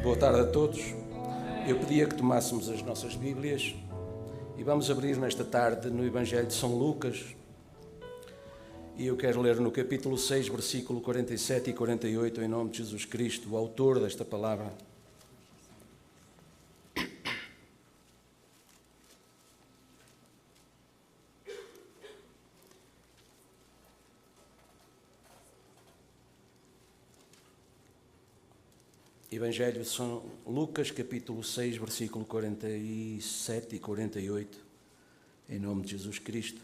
Boa tarde a todos. Eu pedia que tomássemos as nossas Bíblias e vamos abrir nesta tarde no Evangelho de São Lucas. E eu quero ler no capítulo 6, versículo 47 e 48, em nome de Jesus Cristo, o autor desta palavra. Evangelho de São Lucas, capítulo 6, versículo 47 e 48, em nome de Jesus Cristo.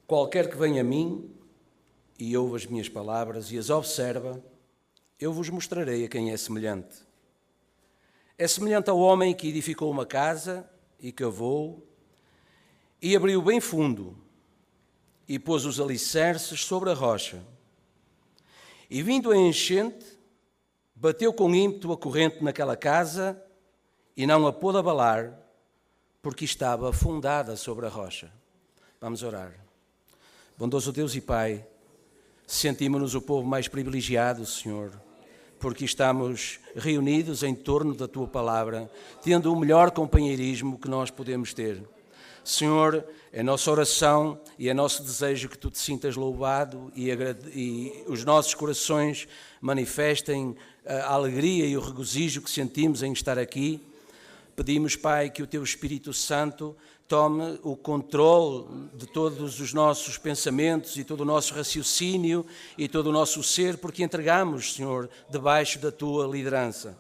Qualquer que venha a mim e ouve as minhas palavras e as observa, eu vos mostrarei a quem é semelhante. É semelhante ao homem que edificou uma casa e cavou e abriu bem fundo e pôs os alicerces sobre a rocha. E vindo a enchente, bateu com ímpeto a corrente naquela casa e não a pôde abalar, porque estava fundada sobre a rocha. Vamos orar. Bondoso Deus e Pai, sentimos-nos o povo mais privilegiado, Senhor, porque estamos reunidos em torno da Tua Palavra, tendo o melhor companheirismo que nós podemos ter. Senhor, é nossa oração e é nosso desejo que Tu te sintas louvado e os nossos corações manifestem a alegria e o regozijo que sentimos em estar aqui. Pedimos, Pai, que o Teu Espírito Santo tome o controle de todos os nossos pensamentos e todo o nosso raciocínio e todo o nosso ser, porque entregamos, Senhor, debaixo da Tua liderança.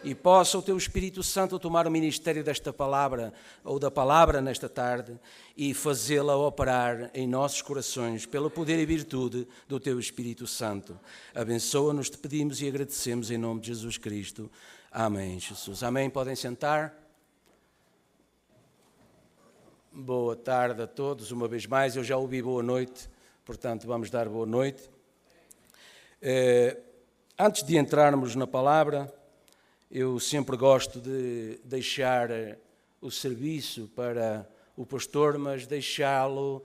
E possa o Teu Espírito Santo tomar o ministério desta palavra, ou da palavra nesta tarde, e fazê-la operar em nossos corações, pelo poder e virtude do Teu Espírito Santo. Abençoa-nos, te pedimos e agradecemos em nome de Jesus Cristo. Amém, Jesus. Amém. Podem sentar. Boa tarde a todos, uma vez mais. Eu já ouvi boa noite, portanto vamos dar boa noite. Antes de entrarmos na palavra, eu sempre gosto de deixar o serviço para o pastor, mas deixá-lo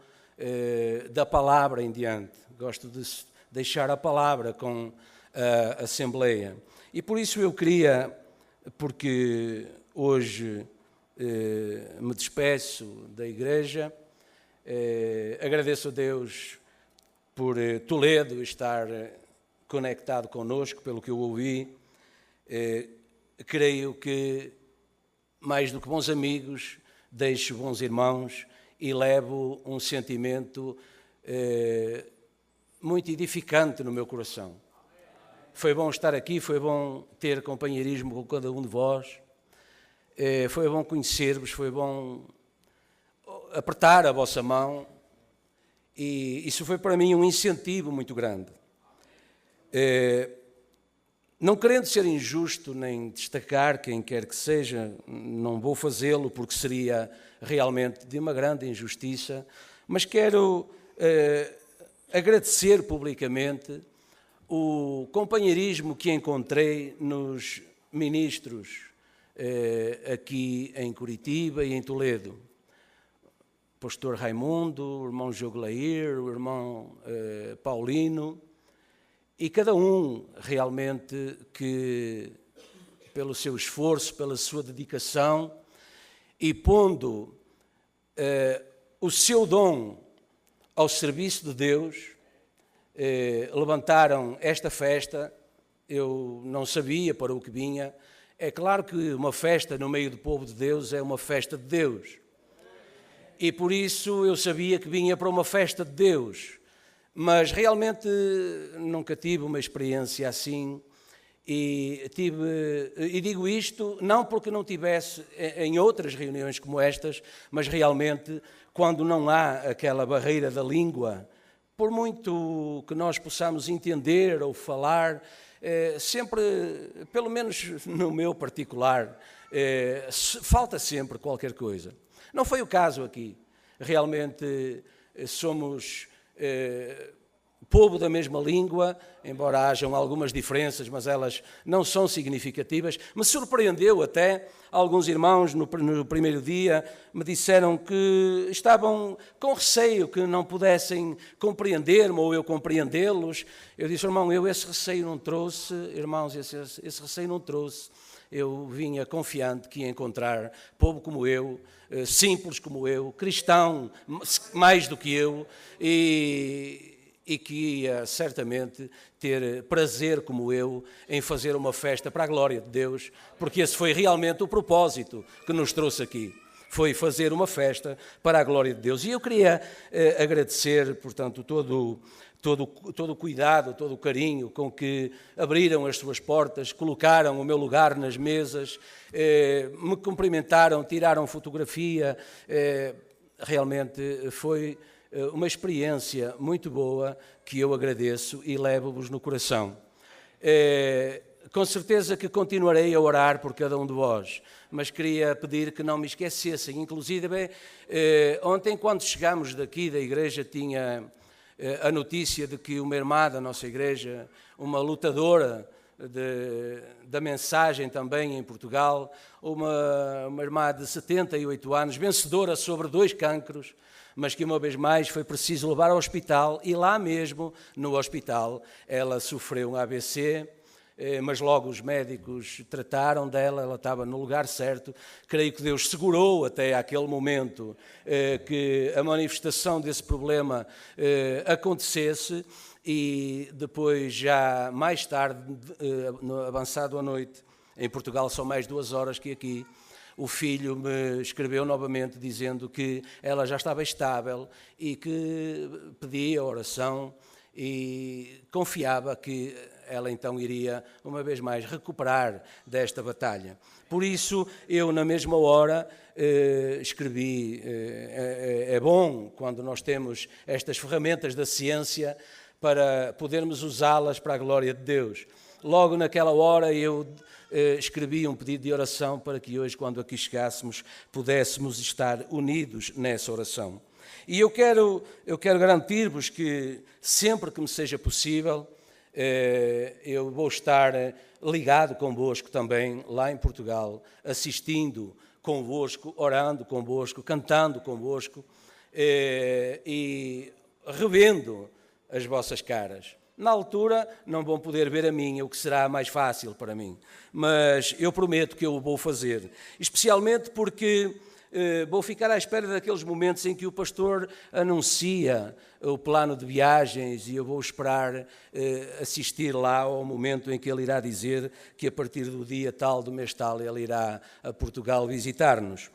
da palavra em diante. Gosto de deixar a palavra com a Assembleia. E por isso eu queria, porque hoje me despeço da igreja, agradeço a Deus por Toledo estar conectado connosco, pelo que eu ouvi. Creio que, mais do que bons amigos, deixo bons irmãos e levo um sentimento muito edificante no meu coração. Foi bom estar aqui, foi bom ter companheirismo com cada um de vós, foi bom conhecer-vos, foi bom apertar a vossa mão e isso foi para mim um incentivo muito grande. Não querendo ser injusto nem destacar quem quer que seja, não vou fazê-lo porque seria realmente de uma grande injustiça, mas quero agradecer publicamente o companheirismo que encontrei nos ministros aqui em Curitiba e em Toledo. O pastor Raimundo, o irmão Joglair, o irmão Paulino, e cada um realmente que, pelo seu esforço, pela sua dedicação e pondo o seu dom ao serviço de Deus, levantaram esta festa. Eu não sabia para o que vinha. É claro que uma festa no meio do povo de Deus é uma festa de Deus. E por isso eu sabia que vinha para uma festa de Deus. Mas realmente nunca tive uma experiência assim e digo isto não porque não tivesse em outras reuniões como estas, mas realmente quando não há aquela barreira da língua, por muito que nós possamos entender ou falar, sempre, pelo menos no meu particular, falta sempre qualquer coisa. Não foi o caso aqui. Realmente somos povo da mesma língua, embora hajam algumas diferenças, mas elas não são significativas. Me surpreendeu até, alguns irmãos no primeiro dia me disseram que estavam com receio, que não pudessem compreender-me ou eu compreendê-los. Eu disse, irmão, eu esse receio não trouxe, irmãos, esse receio não trouxe. Eu vinha confiante que ia encontrar povo como eu, simples como eu, cristão mais do que eu, e que ia certamente ter prazer como eu em fazer uma festa para a glória de Deus, porque esse foi realmente o propósito que nos trouxe aqui, foi fazer uma festa para a glória de Deus. E eu queria agradecer, portanto, todo o cuidado, todo o carinho com que abriram as suas portas, colocaram o meu lugar nas mesas, me cumprimentaram, tiraram fotografia, realmente foi uma experiência muito boa que eu agradeço e levo-vos no coração. Com certeza que continuarei a orar por cada um de vós, mas queria pedir que não me esquecessem. Inclusive, ontem, quando chegámos daqui da igreja, tinha a notícia de que uma irmã da nossa igreja, uma lutadora da mensagem também em Portugal, uma irmã de 78 anos, vencedora sobre 2 cancros, mas que uma vez mais foi preciso levar ao hospital, e lá mesmo, no hospital, ela sofreu um AVC, mas logo os médicos trataram dela, ela estava no lugar certo. Creio que Deus segurou até aquele momento que a manifestação desse problema acontecesse, e depois, já mais tarde, avançado à noite, em Portugal são mais 2 horas que aqui, o filho me escreveu novamente dizendo que ela já estava estável e que pedia oração e confiava que ela então iria, uma vez mais, recuperar desta batalha. Por isso, eu na mesma hora escrevi, é bom quando nós temos estas ferramentas da ciência para podermos usá-las para a glória de Deus. Logo naquela hora eu escrevi um pedido de oração para que hoje, quando aqui chegássemos, pudéssemos estar unidos nessa oração. E eu quero garantir-vos que sempre que me seja possível, eu vou estar ligado convosco também, lá em Portugal, assistindo convosco, orando convosco, cantando convosco e revendo as vossas caras. Na altura não vão poder ver a minha, o que será mais fácil para mim, mas eu prometo que eu o vou fazer, especialmente porque vou ficar à espera daqueles momentos em que o pastor anuncia o plano de viagens, e eu vou esperar assistir lá ao momento em que ele irá dizer que a partir do dia tal, do mês tal, ele irá a Portugal visitar-nos.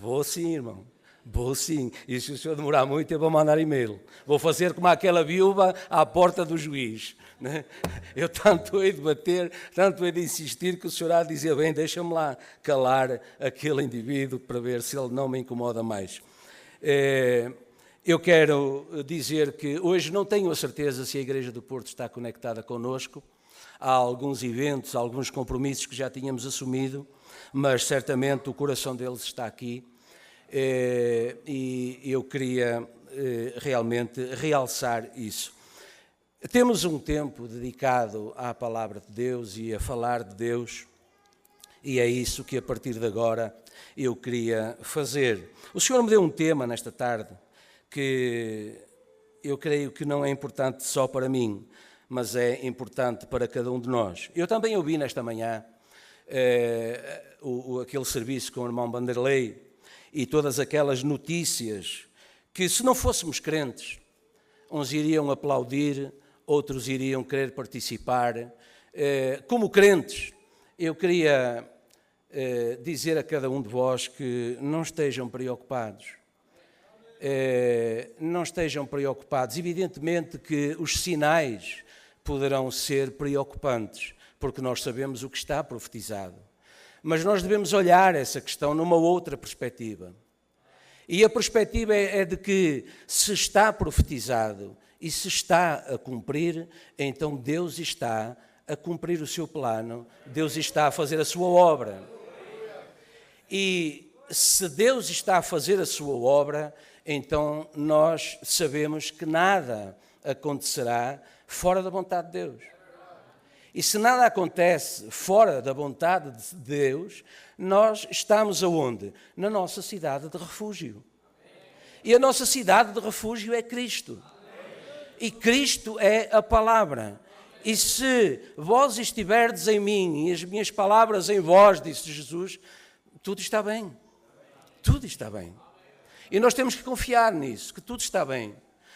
Vou sim, irmão. Vou sim, e se o senhor demorar muito eu vou mandar e-mail. Vou fazer como aquela viúva à porta do juiz, né? Eu tanto hei de bater, tanto hei de insistir, que o senhor há de dizer, bem, deixa-me lá calar aquele indivíduo para ver se ele não me incomoda mais. Eu quero dizer que hoje não tenho a certeza se a Igreja do Porto está conectada connosco. Há alguns eventos, alguns compromissos que já tínhamos assumido, mas certamente o coração deles está aqui. E eu queria realmente realçar isso. Temos um tempo dedicado à palavra de Deus e a falar de Deus, e é isso que a partir de agora eu queria fazer. O Senhor me deu um tema nesta tarde que eu creio que não é importante só para mim, mas é importante para cada um de nós. Eu também ouvi nesta manhã aquele serviço com o irmão Vanderlei, e todas aquelas notícias que, se não fôssemos crentes, uns iriam aplaudir, outros iriam querer participar. Como crentes, eu queria dizer a cada um de vós que não estejam preocupados. Não estejam preocupados. Evidentemente que os sinais poderão ser preocupantes, porque nós sabemos o que está profetizado. Mas nós devemos olhar essa questão numa outra perspectiva. E a perspectiva é de que, se está profetizado e se está a cumprir, então Deus está a cumprir o seu plano, Deus está a fazer a sua obra. E se Deus está a fazer a sua obra, então nós sabemos que nada acontecerá fora da vontade de Deus. E se nada acontece fora da vontade de Deus, nós estamos aonde? Na nossa cidade de refúgio. E a nossa cidade de refúgio é Cristo. E Cristo é a palavra. E se vós estiverdes em mim e as minhas palavras em vós, disse Jesus, tudo está bem. Tudo está bem. E nós temos que confiar nisso, que tudo está bem.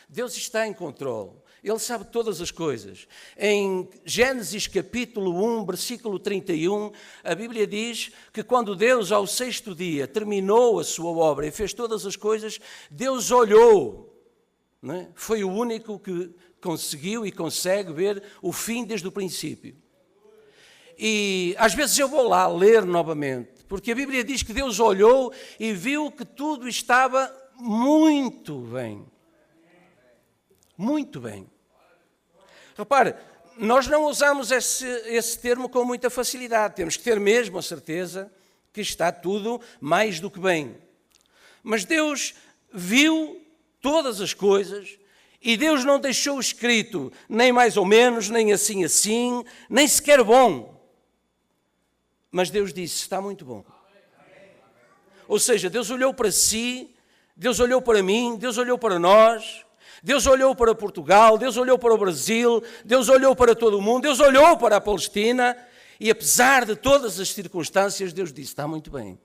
Deus está em controle. Ele sabe todas as coisas. Em Gênesis capítulo 1, versículo 31, a Bíblia diz que quando Deus, ao 6º dia, terminou a sua obra e fez todas as coisas, Deus olhou. Não é? Foi o único que conseguiu e consegue ver o fim desde o princípio. E às vezes eu vou lá ler novamente, porque a Bíblia diz que Deus olhou e viu que tudo estava muito bem. Muito bem. Repare, nós não usamos esse termo com muita facilidade. Temos que ter mesmo a certeza que está tudo mais do que bem. Mas Deus viu todas as coisas e Deus não deixou escrito nem mais ou menos, nem assim, nem sequer bom. Mas Deus disse, está muito bom. Ou seja, Deus olhou para si, Deus olhou para mim, Deus olhou para nós, Deus olhou para Portugal, Deus olhou para o Brasil, Deus olhou para todo o mundo, Deus olhou para a Palestina e apesar de todas as circunstâncias, Deus disse, está muito bem.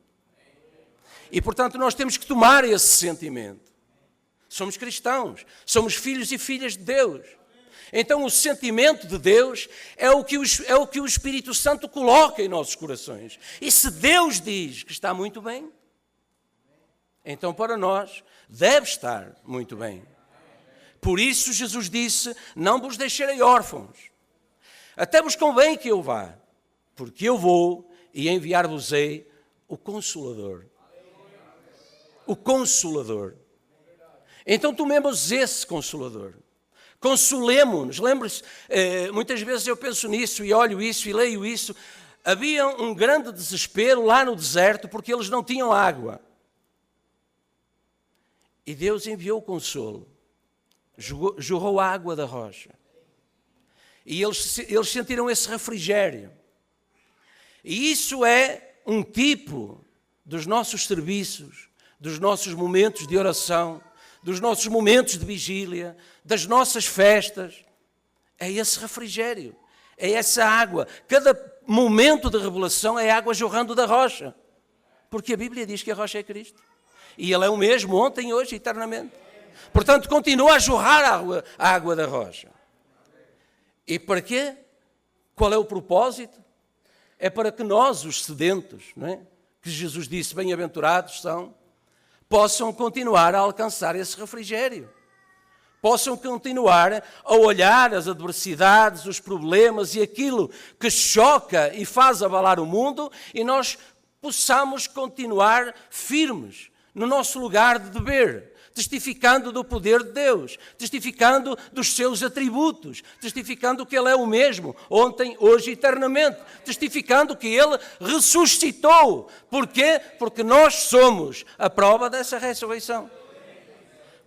E portanto nós temos que tomar esse sentimento. Somos cristãos, somos filhos e filhas de Deus. Então o sentimento de Deus é o que o Espírito Santo coloca em nossos corações. E se Deus diz que está muito bem, então para nós deve estar muito bem. Por isso Jesus disse, não vos deixarei órfãos. Até vos convém que eu vá, porque eu vou e enviar-vos-ei o Consolador. O Consolador. Então tomemos esse Consolador. Consolemo-nos. Lembre-se, muitas vezes eu penso nisso e olho isso e leio isso. Havia um grande desespero lá no deserto porque eles não tinham água. E Deus enviou o consolo. Jorrou a água da rocha. E eles sentiram esse refrigério. E isso é um tipo dos nossos serviços, dos nossos momentos de oração, dos nossos momentos de vigília, das nossas festas. É esse refrigério, é essa água. Cada momento de revelação é água jorrando da rocha. Porque a Bíblia diz que a rocha é Cristo. E Ele é o mesmo ontem, hoje e eternamente. Portanto, continua a jorrar a água da rocha. E para quê? Qual é o propósito? É para que nós, os sedentos, não é? Que Jesus disse, bem-aventurados são, possam continuar a alcançar esse refrigério. Possam continuar a olhar as adversidades, os problemas e aquilo que choca e faz abalar o mundo e nós possamos continuar firmes no nosso lugar de dever, testificando do poder de Deus, testificando dos seus atributos, testificando que Ele é o mesmo, ontem, hoje e eternamente, testificando que Ele ressuscitou. Porquê? Porque nós somos a prova dessa ressurreição.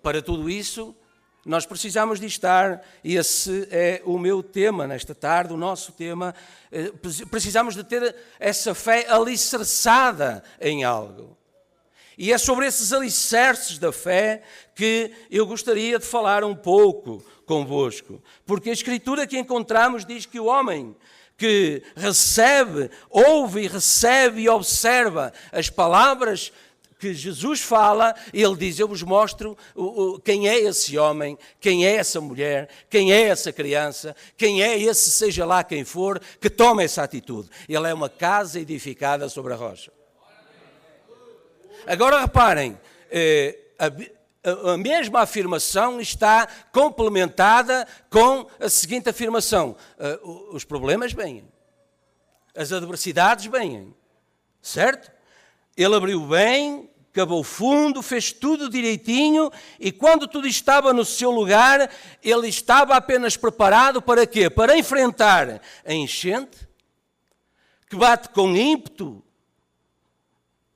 Para tudo isso, nós precisamos de estar, e esse é o meu tema nesta tarde, o nosso tema, precisamos de ter essa fé alicerçada em algo. E é sobre esses alicerces da fé que eu gostaria de falar um pouco convosco. Porque a Escritura que encontramos diz que o homem que recebe, ouve e recebe e observa as palavras que Jesus fala, ele diz, eu vos mostro quem é esse homem, quem é essa mulher, quem é essa criança, quem é esse, seja lá quem for, que toma essa atitude. Ele é uma casa edificada sobre a rocha. Agora reparem, a mesma afirmação está complementada com a seguinte afirmação. Os problemas vêm, as adversidades vêm, certo? Ele abriu bem, cavou fundo, fez tudo direitinho e quando tudo estava no seu lugar, ele estava apenas preparado para quê? Para enfrentar a enchente, que bate com ímpeto,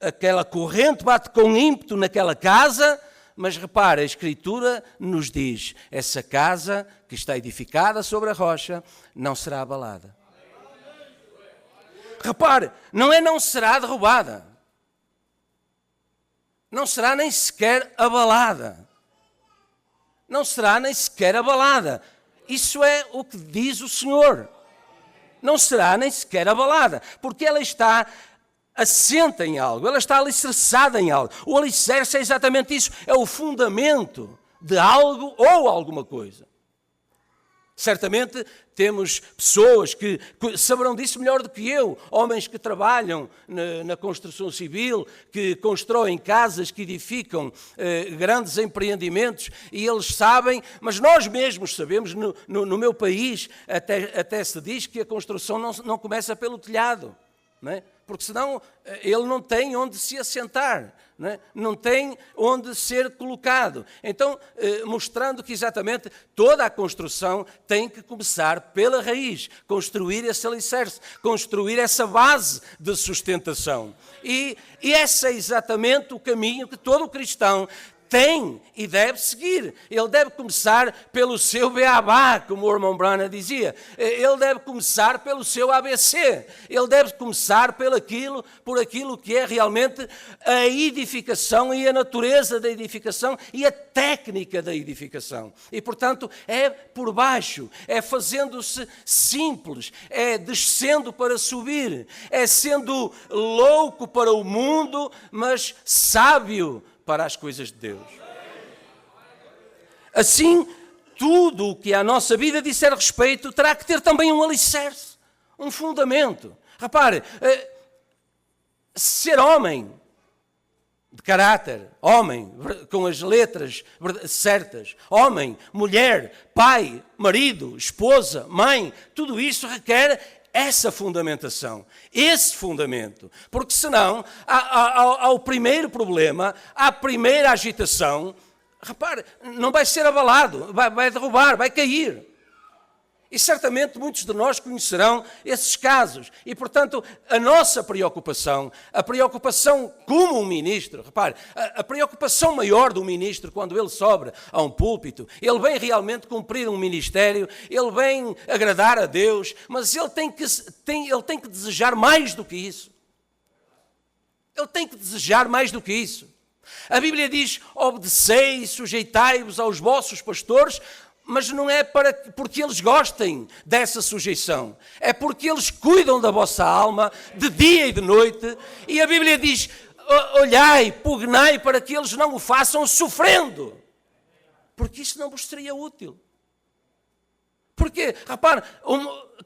aquela corrente bate com ímpeto naquela casa, Mas repare, a Escritura nos diz, essa casa que está edificada sobre a rocha não será abalada. Repare, não será derrubada. Não será nem sequer abalada. Não será nem sequer abalada. Isso é o que diz o Senhor. Não será nem sequer abalada, porque ela está assenta em algo, ela está alicerçada em algo. O alicerce é exatamente isso, é o fundamento de algo ou alguma coisa. Certamente temos pessoas que saberão disso melhor do que eu, homens que trabalham na construção civil, que constroem casas, que edificam grandes empreendimentos, e eles sabem, mas nós mesmos sabemos, no meu país até se diz que a construção não começa pelo telhado, não é? Porque senão ele não tem onde se assentar, não tem onde ser colocado. Então, mostrando que exatamente toda a construção tem que começar pela raiz, construir esse alicerce, construir essa base de sustentação. E esse é exatamente o caminho que todo cristão tem e deve seguir. Ele deve começar pelo seu beabá, como o irmão Branham dizia. Ele deve começar pelo seu ABC. Ele deve começar por aquilo que é realmente a edificação e a natureza da edificação e a técnica da edificação. E, portanto, é por baixo, é fazendo-se simples, é descendo para subir, é sendo louco para o mundo, mas sábio para as coisas de Deus. Assim, tudo o que a nossa vida disser respeito terá que ter também um alicerce, um fundamento. Repare, ser homem de caráter, homem com as letras certas, homem, mulher, pai, marido, esposa, mãe, tudo isso requer essa fundamentação, esse fundamento, porque senão ao primeiro problema, à primeira agitação, repare, não vai ser abalado, vai derrubar, vai cair. E certamente muitos de nós conhecerão esses casos. E, portanto, a nossa preocupação, a preocupação como um ministro, repare, a preocupação maior do ministro quando ele sobe a um púlpito, ele vem realmente cumprir um ministério, ele vem agradar a Deus, mas ele tem que desejar mais do que isso. Ele tem que desejar mais do que isso. A Bíblia diz, obedecei e sujeitai-vos aos vossos pastores, mas não é porque eles gostem dessa sujeição. É porque eles cuidam da vossa alma de dia e de noite. E a Bíblia diz, olhai, pugnai para que eles não o façam sofrendo. Porque isso não vos seria útil. Porque, repare,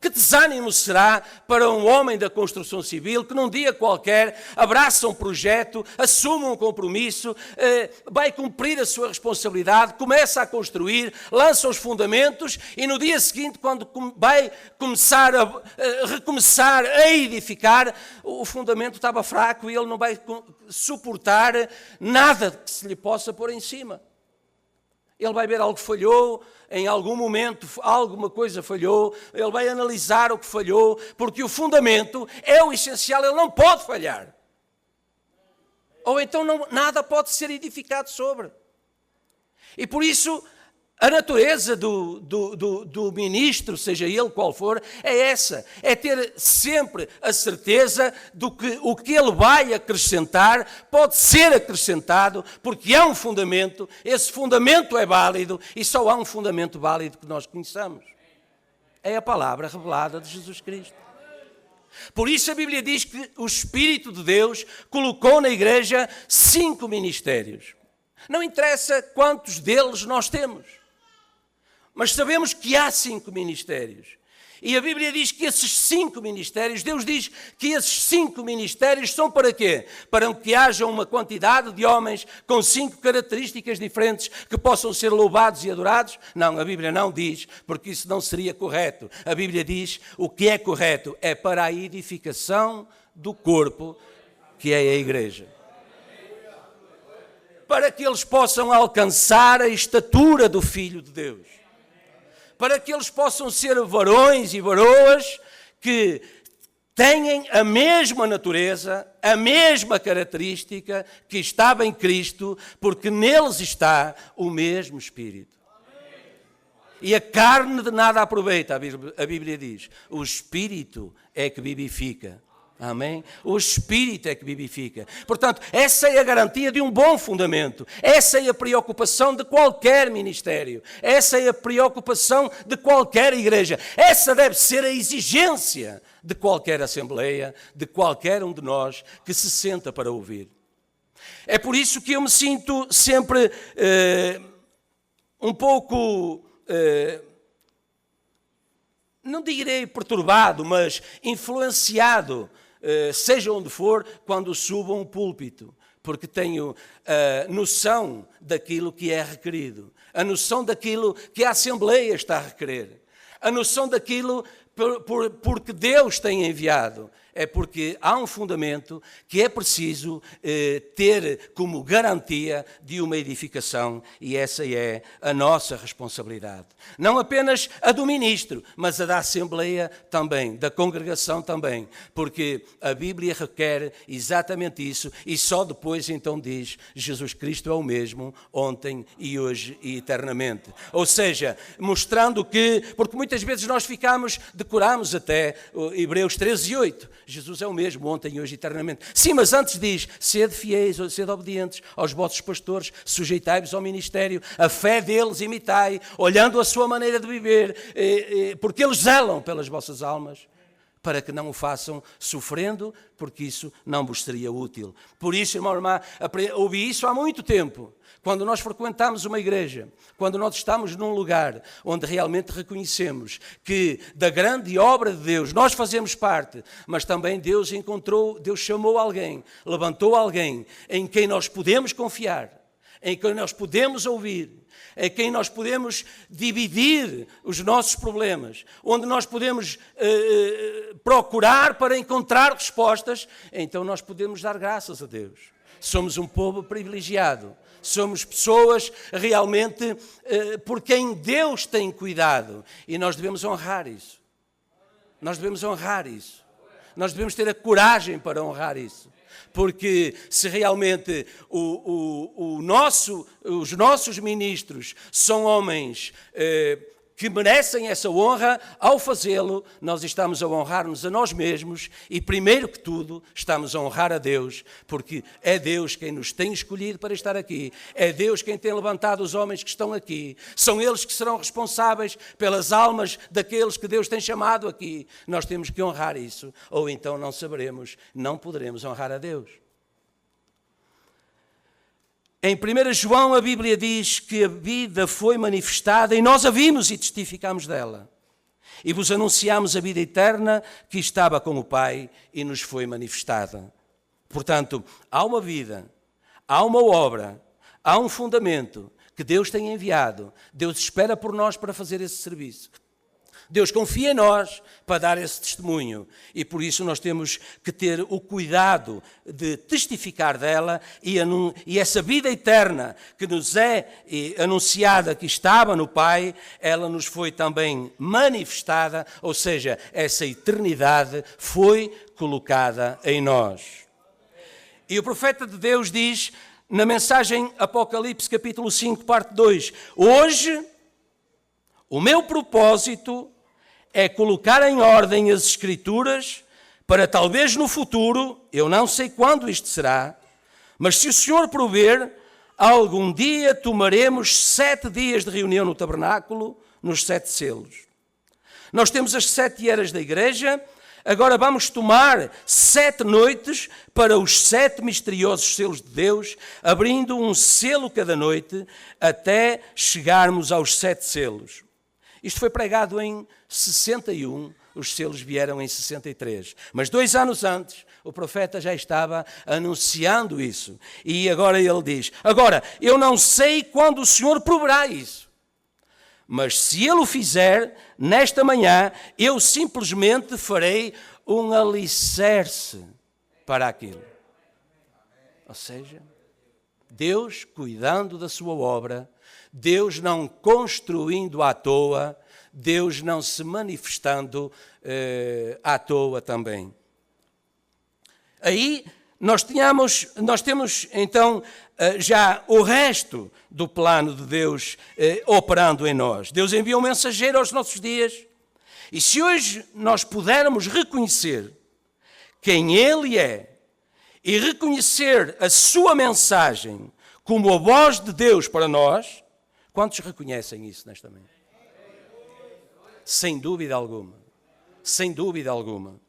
que desânimo será para um homem da construção civil que num dia qualquer abraça um projeto, assume um compromisso, vai cumprir a sua responsabilidade, começa a construir, lança os fundamentos e no dia seguinte, quando vai recomeçar a edificar, o fundamento estava fraco e ele não vai suportar nada que se lhe possa pôr em cima. Ele vai ver algo que falhou, em algum momento alguma coisa falhou, ele vai analisar o que falhou, porque o fundamento é o essencial, ele não pode falhar. Ou então nada pode ser edificado sobre. E por isso a natureza do ministro, seja ele qual for, é essa, é ter sempre a certeza de que o que ele vai acrescentar pode ser acrescentado, porque há um fundamento, esse fundamento é válido e só há um fundamento válido que nós conheçamos. É a palavra revelada de Jesus Cristo. Por isso a Bíblia diz que o Espírito de Deus colocou na igreja 5 ministérios. Não interessa quantos deles nós temos. Mas sabemos que há 5 ministérios. E a Bíblia diz que esses 5 ministérios, Deus diz que esses 5 ministérios são para quê? Para que haja uma quantidade de homens com 5 características diferentes que possam ser louvados e adorados? Não, a Bíblia não diz, porque isso não seria correto. A Bíblia diz o que é correto é para a edificação do corpo, que é a igreja. Para que eles possam alcançar a estatura do Filho de Deus. Para que eles possam ser varões e varoas que têm a mesma natureza, a mesma característica que estava em Cristo, porque neles está o mesmo Espírito. E a carne de nada aproveita, a Bíblia diz. O Espírito é que vivifica. Amém? O Espírito é que vivifica. Portanto, essa é a garantia de um bom fundamento. Essa é a preocupação de qualquer ministério. Essa é a preocupação de qualquer igreja. Essa deve ser a exigência de qualquer assembleia, de qualquer um de nós que se senta para ouvir. É por isso que eu me sinto sempre um pouco... não direi perturbado, mas influenciado, seja onde for, quando subo a um púlpito, porque tenho a noção daquilo que é requerido, a noção daquilo que a Assembleia está a requerer, a noção daquilo porque Deus tem enviado. É porque há um fundamento que é preciso ter como garantia de uma edificação, e essa é a nossa responsabilidade. Não apenas a do ministro, mas a da Assembleia também, da congregação também, porque a Bíblia requer exatamente isso, e só depois então diz: Jesus Cristo é o mesmo ontem e hoje e eternamente. Ou seja, mostrando que, porque muitas vezes nós decoramos até Hebreus 13:8, Jesus é o mesmo ontem, hoje e eternamente. Sim, mas antes diz: sede fiéis, sede obedientes aos vossos pastores, sujeitai-vos ao ministério, a fé deles imitai, olhando a sua maneira de viver, porque eles zelam pelas vossas almas, para que não o façam sofrendo, porque isso não vos seria útil. Por isso, irmão, irmã, ouvi isso há muito tempo. Quando nós frequentamos uma igreja, quando nós estamos num lugar onde realmente reconhecemos que da grande obra de Deus nós fazemos parte, mas também Deus chamou alguém, levantou alguém em quem nós podemos confiar, em quem nós podemos ouvir, em quem nós podemos dividir os nossos problemas, onde nós podemos procurar para encontrar respostas, então nós podemos dar graças a Deus. Somos um povo privilegiado. Somos pessoas realmente por quem Deus tem cuidado. E nós devemos honrar isso. Nós devemos honrar isso. Nós devemos ter a coragem para honrar isso. Porque se realmente os nossos ministros são homens que merecem essa honra, ao fazê-lo, nós estamos a honrar-nos a nós mesmos e, primeiro que tudo, estamos a honrar a Deus, porque é Deus quem nos tem escolhido para estar aqui, é Deus quem tem levantado os homens que estão aqui, são eles que serão responsáveis pelas almas daqueles que Deus tem chamado aqui. Nós temos que honrar isso, ou então não saberemos, não poderemos honrar a Deus. Em 1 João a Bíblia diz que a vida foi manifestada e nós a vimos e testificamos dela. E vos anunciamos a vida eterna que estava com o Pai e nos foi manifestada. Portanto, há uma vida, há uma obra, há um fundamento que Deus tem enviado. Deus espera por nós para fazer esse serviço. Deus confia em nós para dar esse testemunho e por isso nós temos que ter o cuidado de testificar dela e essa vida eterna que nos é anunciada que estava no Pai, ela nos foi também manifestada, ou seja, essa eternidade foi colocada em nós. E o profeta de Deus diz na mensagem Apocalipse capítulo 5, parte 2, hoje o meu propósito é colocar em ordem as Escrituras para talvez no futuro, eu não sei quando isto será, mas se o Senhor prover, algum dia tomaremos 7 dias de reunião no tabernáculo, nos 7 selos. Nós temos as 7 eras da igreja, agora vamos tomar 7 noites para os 7 misteriosos selos de Deus, abrindo um selo cada noite, até chegarmos aos 7 selos. Isto foi pregado em 61, os selos vieram em 63. Mas 2 anos antes, o profeta já estava anunciando isso. E agora ele diz, agora, eu não sei quando o Senhor proverá isso. Mas se ele o fizer, nesta manhã, eu simplesmente farei um alicerce para aquilo. Ou seja, Deus cuidando da sua obra, Deus não construindo à toa, Deus não se manifestando à toa também. Aí nós temos então já o resto do plano de Deus operando em nós. Deus envia um mensageiro aos nossos dias. E se hoje nós pudermos reconhecer quem Ele é e reconhecer a sua mensagem como a voz de Deus para nós, quantos reconhecem isso nesta manhã? Sem dúvida alguma. Sem dúvida alguma.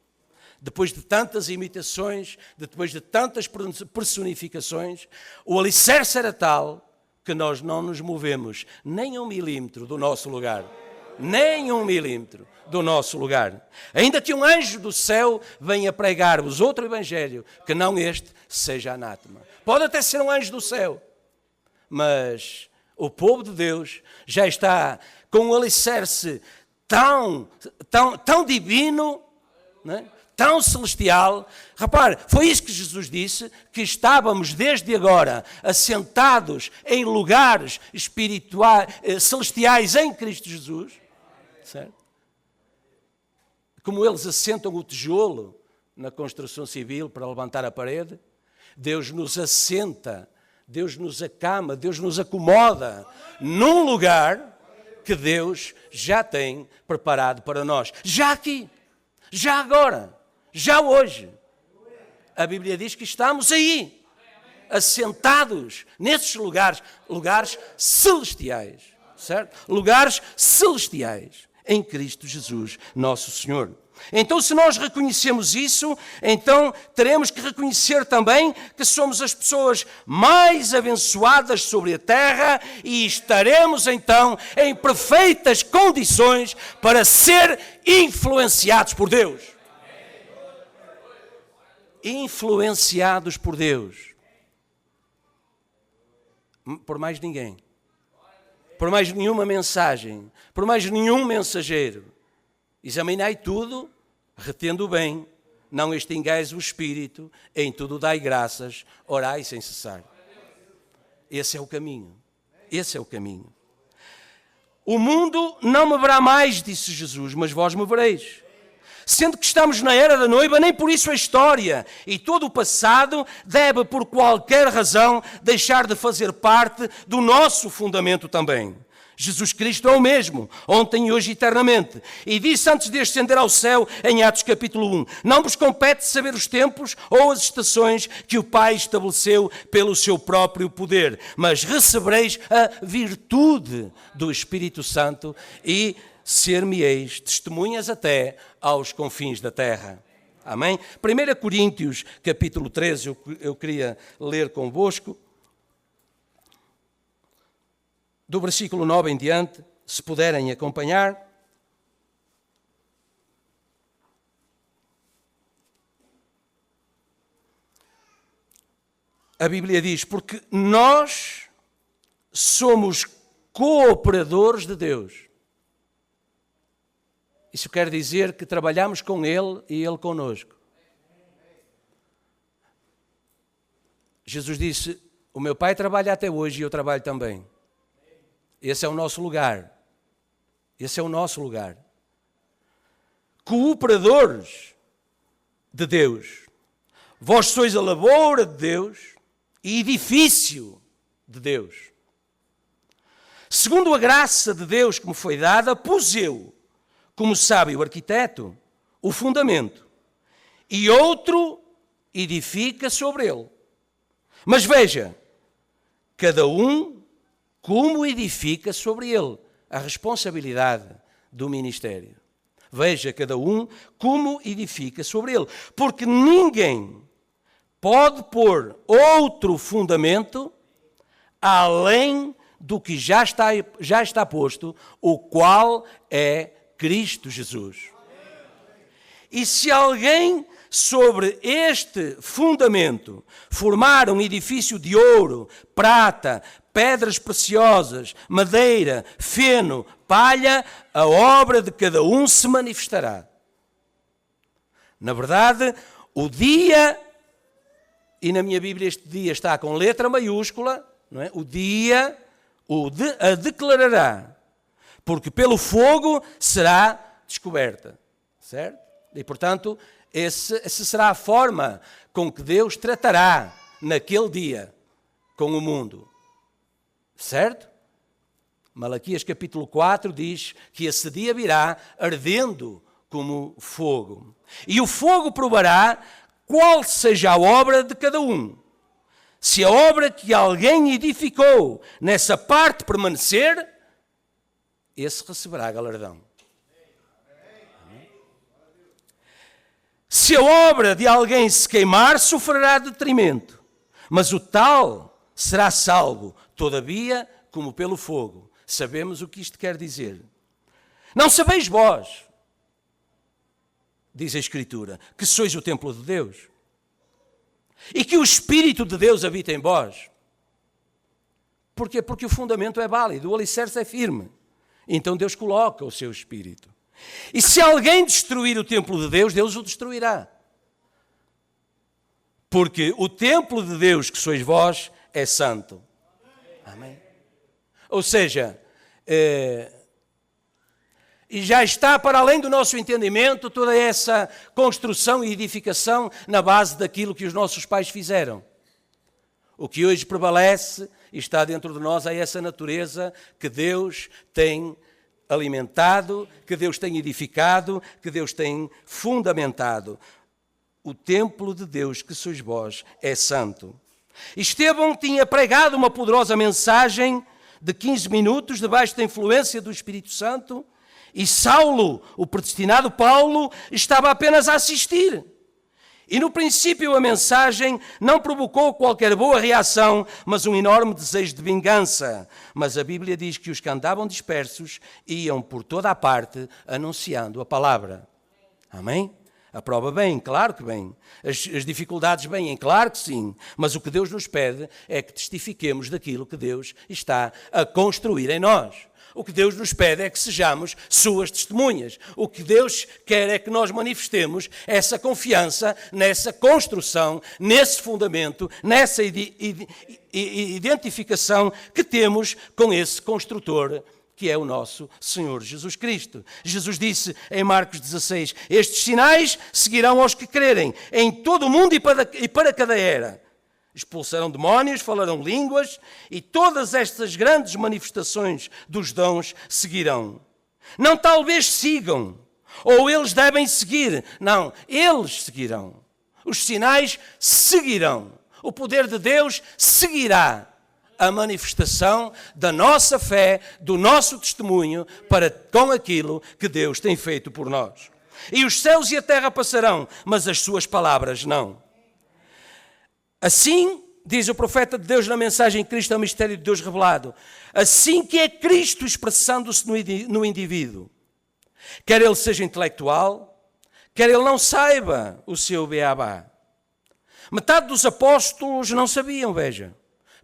Depois de tantas imitações, depois de tantas personificações, o alicerce era tal que nós não nos movemos nem 1 milímetro do nosso lugar. Nem 1 milímetro do nosso lugar. Ainda que um anjo do céu venha pregar-vos outro evangelho, que não este, seja anátema. Pode até ser um anjo do céu, mas o povo de Deus já está com um alicerce tão divino, né? Tão celestial. Repare, foi isso que Jesus disse, que estávamos desde agora assentados em lugares espirituais, celestiais em Cristo Jesus. Certo? Como eles assentam o tijolo na construção civil para levantar a parede, Deus nos assenta, Deus nos acama, Deus nos acomoda num lugar que Deus já tem preparado para nós. Já aqui, já agora. Já hoje, a Bíblia diz que estamos aí, assentados nesses lugares celestiais, certo? Lugares celestiais, em Cristo Jesus, nosso Senhor. Então, se nós reconhecemos isso, então teremos que reconhecer também que somos as pessoas mais abençoadas sobre a terra e estaremos então em perfeitas condições para ser influenciados por Deus. Influenciados por Deus. Por mais ninguém. Por mais nenhuma mensagem. Por mais nenhum mensageiro. Examinai tudo, retendo o bem. Não extingais o espírito. Em tudo dai graças. Orai sem cessar. Esse é o caminho. Esse é o caminho. O mundo não me verá mais, disse Jesus, mas vós me vereis. Sendo que estamos na era da noiva, nem por isso a história e todo o passado deve, por qualquer razão, deixar de fazer parte do nosso fundamento também. Jesus Cristo é o mesmo, ontem e hoje eternamente. E disse antes de ascender ao céu, em Atos capítulo 1, não vos compete saber os tempos ou as estações que o Pai estabeleceu pelo seu próprio poder, mas recebereis a virtude do Espírito Santo e ser-me-eis testemunhas até aos confins da terra. Amém? 1 Coríntios, capítulo 13, eu queria ler convosco, do versículo 9 em diante, se puderem acompanhar. A Bíblia diz, porque nós somos cooperadores de Deus. Isso quer dizer que trabalhamos com Ele e Ele conosco. Jesus disse, o meu Pai trabalha até hoje e eu trabalho também. Esse é o nosso lugar. Esse é o nosso lugar. Cooperadores de Deus. Vós sois a lavoura de Deus e edifício de Deus. Segundo a graça de Deus que me foi dada, pus eu, como sábio arquiteto, o fundamento, e outro edifica sobre ele. Mas veja, cada um como edifica sobre ele, a responsabilidade do ministério. Veja, cada um como edifica sobre ele, porque ninguém pode pôr outro fundamento além do que já está posto, o qual é Cristo Jesus. E se alguém sobre este fundamento formar um edifício de ouro, prata, pedras preciosas, madeira, feno, palha, a obra de cada um se manifestará. Na verdade, o dia, e na minha Bíblia este dia está com letra maiúscula, não é? O dia a declarará, porque pelo fogo será descoberta, certo? E, portanto, essa será a forma com que Deus tratará naquele dia com o mundo. Certo? Malaquias capítulo 4 diz que esse dia virá ardendo como fogo. E o fogo provará qual seja a obra de cada um. Se a obra que alguém edificou nessa parte permanecer, esse receberá galardão. Se a obra de alguém se queimar, sofrerá detrimento, mas o tal será salvo, todavia, como pelo fogo. Sabemos o que isto quer dizer. Não sabeis vós, diz a Escritura, que sois o templo de Deus e que o Espírito de Deus habita em vós. Porquê? Porque o fundamento é válido, o alicerce é firme. Então Deus coloca o seu Espírito. E se alguém destruir o templo de Deus, Deus o destruirá. Porque o templo de Deus que sois vós é santo. Amém? Ou seja, e já está para além do nosso entendimento toda essa construção e edificação na base daquilo que os nossos pais fizeram. O que hoje prevalece e está dentro de nós é essa natureza que Deus tem alimentado, que Deus tem edificado, que Deus tem fundamentado. O templo de Deus que sois vós é santo. Estevão tinha pregado uma poderosa mensagem de 15 minutos, debaixo da influência do Espírito Santo, e Saulo, o predestinado Paulo, estava apenas a assistir. E no princípio a mensagem não provocou qualquer boa reação, mas um enorme desejo de vingança. Mas a Bíblia diz que os que andavam dispersos iam por toda a parte anunciando a palavra. Amém? A prova vem, claro que vem. As dificuldades vêm, claro que sim. Mas o que Deus nos pede é que testifiquemos daquilo que Deus está a construir em nós. O que Deus nos pede é que sejamos suas testemunhas. O que Deus quer é que nós manifestemos essa confiança nessa construção, nesse fundamento, nessa identificação que temos com esse construtor, que é o nosso Senhor Jesus Cristo. Jesus disse em Marcos 16, estes sinais seguirão aos que crerem em todo o mundo e para cada era. Expulsarão demónios, falarão línguas e todas estas grandes manifestações dos dons seguirão. Não talvez sigam, ou eles devem seguir. Não, eles seguirão. Os sinais seguirão. O poder de Deus seguirá a manifestação da nossa fé, do nosso testemunho para com aquilo que Deus tem feito por nós. E os céus e a terra passarão, mas as suas palavras não. Assim, diz o profeta de Deus na mensagem Cristo é o mistério de Deus revelado, assim que é Cristo expressando-se no indivíduo, quer ele seja intelectual, quer ele não saiba o seu beabá. Metade dos apóstolos não sabiam, veja,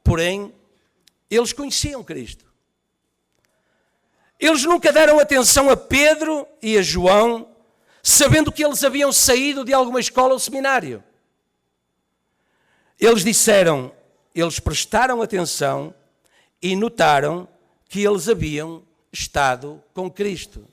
porém, eles conheciam Cristo. Eles nunca deram atenção a Pedro e a João, sabendo que eles haviam saído de alguma escola ou seminário. Eles prestaram atenção e notaram que eles haviam estado com Cristo.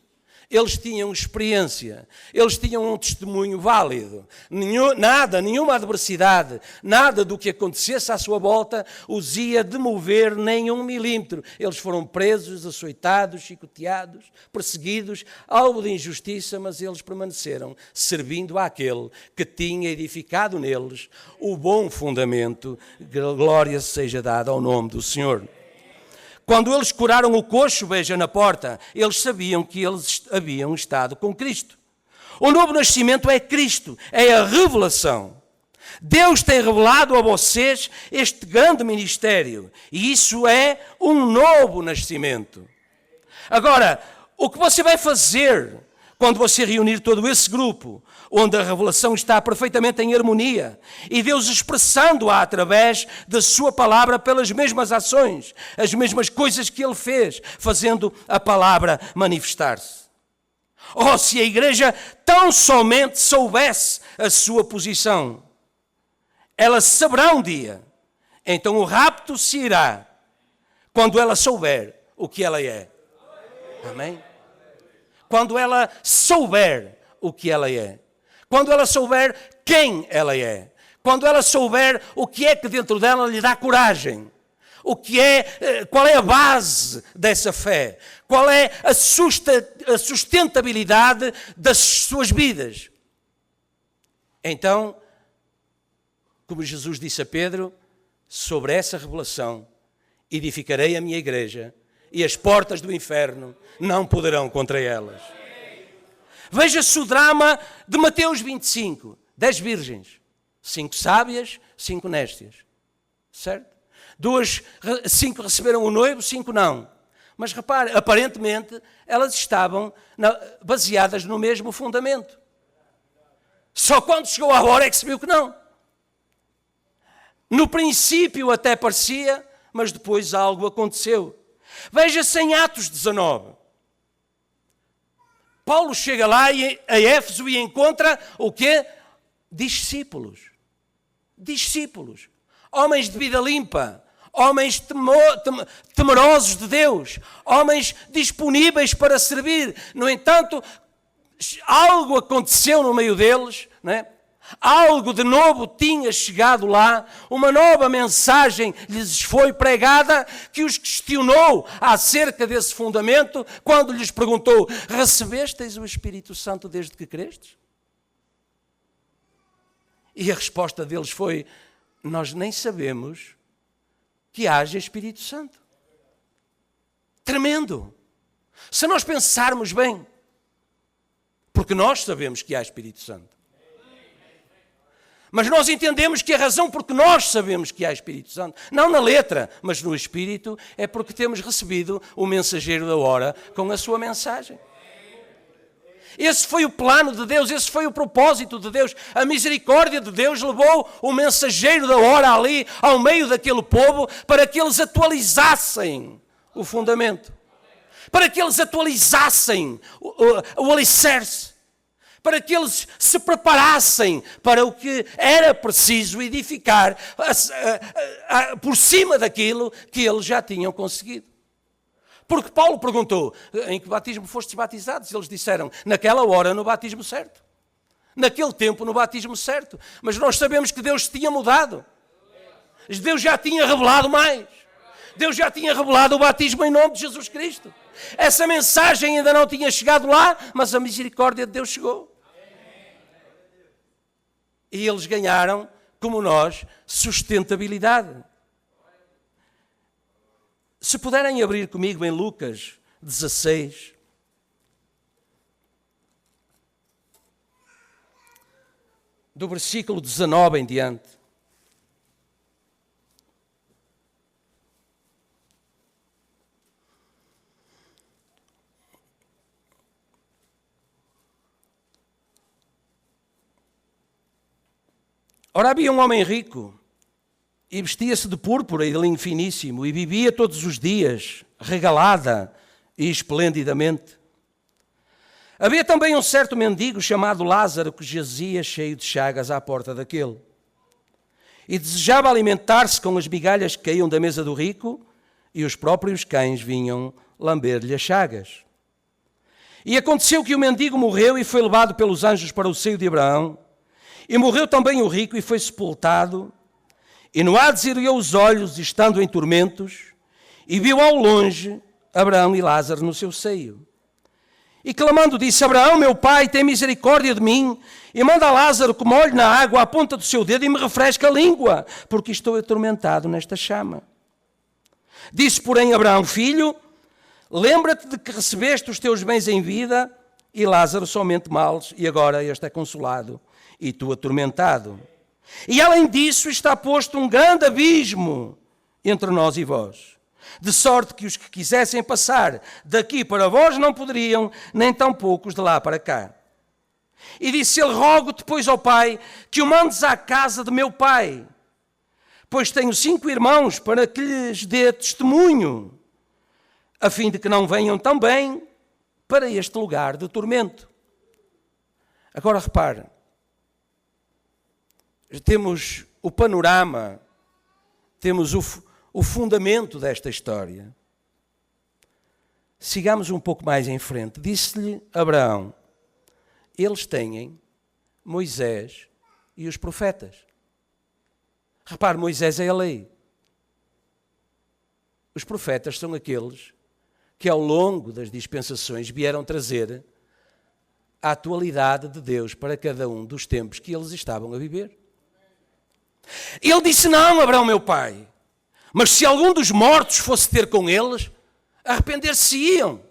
Eles tinham experiência, eles tinham um testemunho válido. Nenhuma adversidade, nada do que acontecesse à sua volta os ia demover nem 1 milímetro. Eles foram presos, açoitados, chicoteados, perseguidos, alvo de injustiça, mas eles permaneceram servindo àquele que tinha edificado neles o bom fundamento. Glória seja dada ao nome do Senhor. Quando eles curaram o coxo, veja, na porta, eles sabiam que eles haviam estado com Cristo. O novo nascimento é Cristo, é a revelação. Deus tem revelado a vocês este grande ministério, e isso é um novo nascimento. Agora, o que você vai fazer quando você reunir todo esse grupo, onde a revelação está perfeitamente em harmonia, e Deus expressando-a através da sua palavra pelas mesmas ações, as mesmas coisas que Ele fez, fazendo a palavra manifestar-se. Oh, se a igreja tão somente soubesse a sua posição, ela saberá um dia, então o rapto se irá, quando ela souber o que ela é. Amém? Quando ela souber o que ela é. Quando ela souber quem ela é. quando ela souber o que é que dentro dela lhe dá coragem, qual é a base dessa fé, qual é a sustentabilidade das suas vidas. Então, como Jesus disse a Pedro, sobre essa revelação edificarei a minha igreja e as portas do inferno não poderão contra elas. Veja-se o drama de Mateus 25, 10 virgens, 5 sábias, 5 néstias, certo? 5 receberam o noivo, 5 não. Mas repare, aparentemente elas estavam baseadas no mesmo fundamento. Só quando chegou a hora é que se viu que não. No princípio até parecia, mas depois algo aconteceu. Veja-se em Atos 19. Paulo chega lá a Éfeso e encontra o quê? Discípulos. Discípulos. Homens de vida limpa. Homens temerosos de Deus. Homens disponíveis para servir. No entanto, algo aconteceu no meio deles, né? Algo de novo tinha chegado lá, uma nova mensagem lhes foi pregada que os questionou acerca desse fundamento, quando lhes perguntou: recebesteis o Espírito Santo desde que crestes? E a resposta deles foi: nós nem sabemos que haja Espírito Santo. Tremendo! Se nós pensarmos bem, porque nós sabemos que há Espírito Santo. Mas nós entendemos que a razão porque nós sabemos que há Espírito Santo, não na letra, mas no Espírito, é porque temos recebido o mensageiro da hora com a sua mensagem. Esse foi o plano de Deus, esse foi o propósito de Deus. A misericórdia de Deus levou o mensageiro da hora ali, ao meio daquele povo, para que eles atualizassem o fundamento. Para que eles atualizassem o alicerce. Para que eles se preparassem para o que era preciso edificar por cima daquilo que eles já tinham conseguido. Porque Paulo perguntou: em que batismo fostes batizados? Eles disseram: naquela hora no batismo certo. Naquele tempo no batismo certo. Mas nós sabemos que Deus tinha mudado. Deus já tinha revelado mais. Deus já tinha revelado o batismo em nome de Jesus Cristo. Essa mensagem ainda não tinha chegado lá, mas a misericórdia de Deus chegou. E eles ganharam, como nós, sustentabilidade. Se puderem abrir comigo em Lucas 16, do versículo 19 em diante. Ora, havia um homem rico, e vestia-se de púrpura e de linho finíssimo, e vivia todos os dias, regalada e esplendidamente. Havia também um certo mendigo chamado Lázaro, que jazia cheio de chagas à porta daquele. E desejava alimentar-se com as migalhas que caíam da mesa do rico, e os próprios cães vinham lamber-lhe as chagas. E aconteceu que o mendigo morreu e foi levado pelos anjos para o seio de Abraão. E morreu também o rico e foi sepultado. E no Hades ergueu os olhos, estando em tormentos, e viu ao longe Abraão e Lázaro no seu seio. E clamando disse: Abraão, meu pai, tem misericórdia de mim, e manda a Lázaro que molhe na água a ponta do seu dedo e me refresque a língua, porque estou atormentado nesta chama. Disse, porém, Abraão: filho, lembra-te de que recebeste os teus bens em vida, e Lázaro somente males, e agora este é consolado, e tu atormentado. E além disso está posto um grande abismo entre nós e vós, de sorte que os que quisessem passar daqui para vós não poderiam, nem tampouco os de lá para cá. E disse ele: rogo-te, pois, ao pai, que o mandes à casa de meu pai, pois tenho 5 irmãos, para que lhes dê testemunho, a fim de que não venham também para este lugar de tormento. Agora repare, temos o panorama, temos o fundamento desta história. Sigamos um pouco mais em frente. Disse-lhe Abraão: eles têm Moisés e os profetas. Repare, Moisés é a lei. Os profetas são aqueles que ao longo das dispensações vieram trazer a atualidade de Deus para cada um dos tempos que eles estavam a viver. Ele disse, não, Abraão, meu pai, mas se algum dos mortos fosse ter com eles, arrepender-se-iam.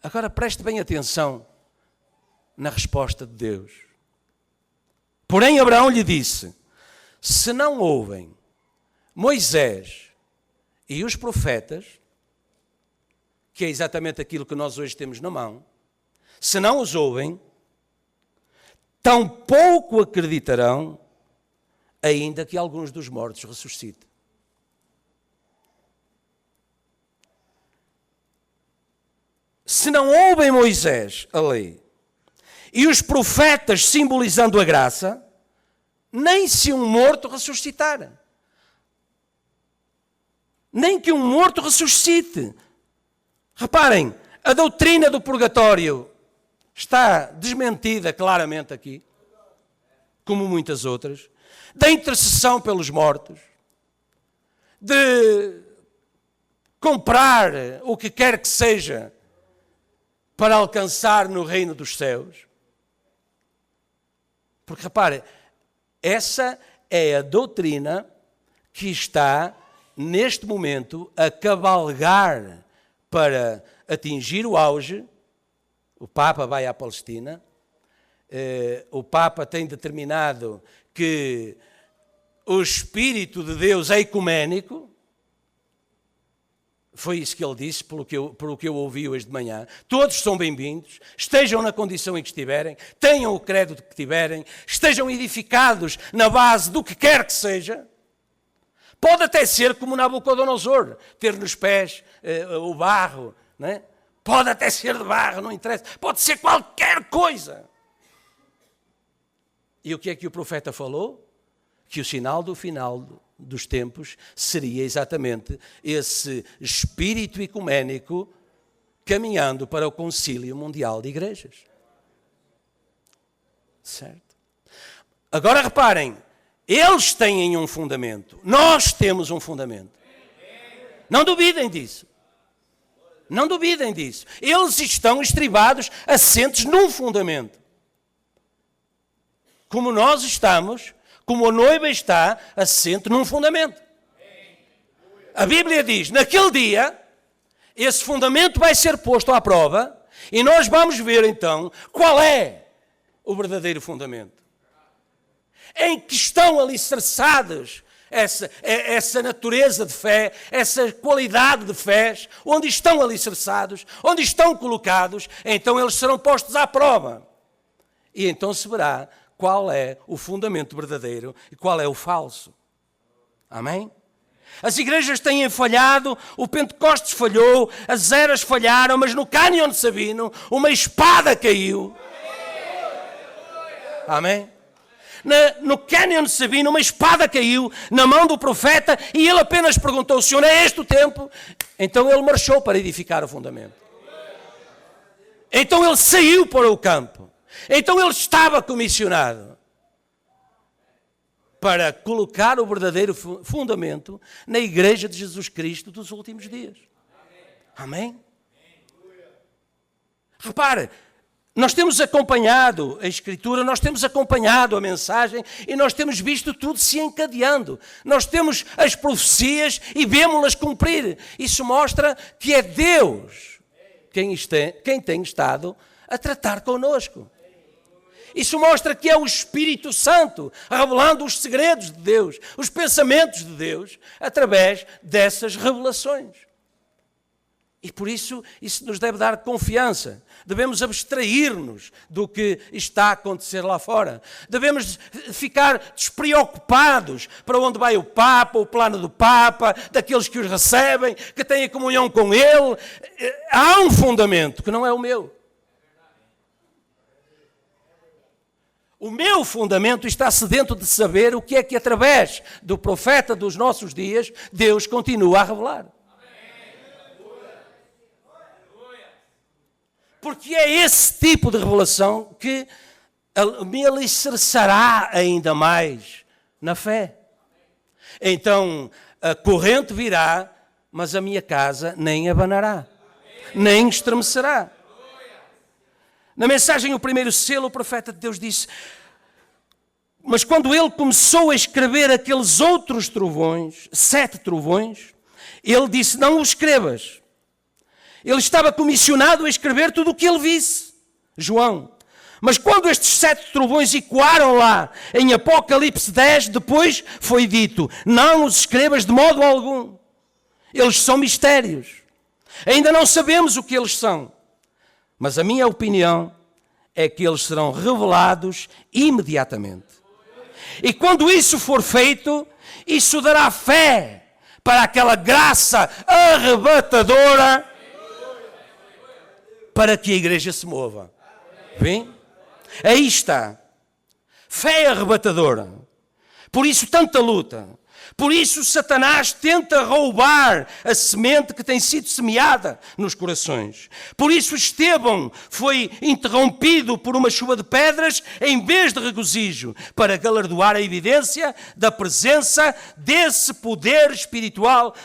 Agora preste bem atenção na resposta de Deus. Porém, Abraão lhe disse, se não ouvem Moisés e os profetas, que é exatamente aquilo que nós hoje temos na mão, se não os ouvem, tampouco acreditarão, ainda que alguns dos mortos ressuscitem. Se não ouvem Moisés, a lei, e os profetas simbolizando a graça, nem se um morto ressuscitar. Nem que um morto ressuscite. Reparem, a doutrina do purgatório está desmentida claramente aqui, como muitas outras, da intercessão pelos mortos, de comprar o que quer que seja para alcançar no reino dos céus. Porque, repare, essa é a doutrina que está, neste momento, a cavalgar para atingir o auge. O Papa vai à Palestina, o Papa tem determinado que o Espírito de Deus é ecuménico. Foi isso que ele disse, pelo que eu ouvi hoje de manhã. Todos são bem-vindos, estejam na condição em que estiverem, tenham o crédito que tiverem, estejam edificados na base do que quer que seja. Pode até ser como Nabucodonosor, ter nos pés o barro, não é? Pode até ser de barro, não interessa. Pode ser qualquer coisa. E o que é que o profeta falou? Que o sinal do final dos tempos seria exatamente esse espírito ecuménico caminhando para o concílio mundial de igrejas. Certo? Agora reparem, eles têm um fundamento, nós temos um fundamento. Não duvidem disso. Não duvidem disso. Eles estão estribados, assentes num fundamento. Como nós estamos, como a noiva está, assente num fundamento. A Bíblia diz, naquele dia, esse fundamento vai ser posto à prova e nós vamos ver então qual é o verdadeiro fundamento. Em que estão alicerçados essa natureza de fé, essa qualidade de fé, onde estão alicerçados, onde estão colocados, então eles serão postos à prova. E então se verá qual é o fundamento verdadeiro e qual é o falso. Amém? As igrejas têm falhado, o Pentecostes falhou, as eras falharam, mas no Cânion de Sabino uma espada caiu. Amém? No Cânion de Sabino uma espada caiu na mão do profeta e ele apenas perguntou, Senhor, é este o tempo? Então ele marchou para edificar o fundamento. Então ele saiu para o campo. Então ele estava comissionado para colocar o verdadeiro fundamento na igreja de Jesus Cristo dos últimos dias. Amém? Repare, nós temos acompanhado a Escritura, nós temos acompanhado a mensagem e nós temos visto tudo se encadeando. Nós temos as profecias e vemos-las cumprir. Isso mostra que é Deus quem tem estado a tratar connosco. Isso mostra que é o Espírito Santo revelando os segredos de Deus, os pensamentos de Deus, através dessas revelações. E por isso nos deve dar confiança. Devemos abstrair-nos do que está a acontecer lá fora. Devemos ficar despreocupados para onde vai o Papa, o plano do Papa, daqueles que os recebem, que têm comunhão com ele. Há um fundamento que não é o meu. O meu fundamento está sedento de saber o que é que através do profeta dos nossos dias Deus continua a revelar. Porque é esse tipo de revelação que me alicerçará ainda mais Na fé. Então, a corrente virá, mas a minha casa nem abanará, nem estremecerá. Na mensagem, o primeiro selo, o profeta de Deus disse: mas quando ele começou a escrever aqueles outros trovões, 7 trovões, ele disse: não os escrevas. Ele estava comissionado a escrever tudo o que ele visse, João. Mas quando estes 7 trovões ecoaram lá, em Apocalipse 10, depois foi dito: não os escrevas de modo algum. Eles são mistérios. Ainda não sabemos o que eles são. Mas a minha opinião é que eles serão revelados imediatamente. E quando isso for feito, isso dará fé para aquela graça arrebatadora para que a igreja se mova. Vem? Aí está. Fé arrebatadora. Por isso tanta luta. Por isso Satanás tenta roubar a semente que tem sido semeada nos corações. Por isso Estevão foi interrompido por uma chuva de pedras em vez de regozijo, para galardoar a evidência da presença desse poder espiritual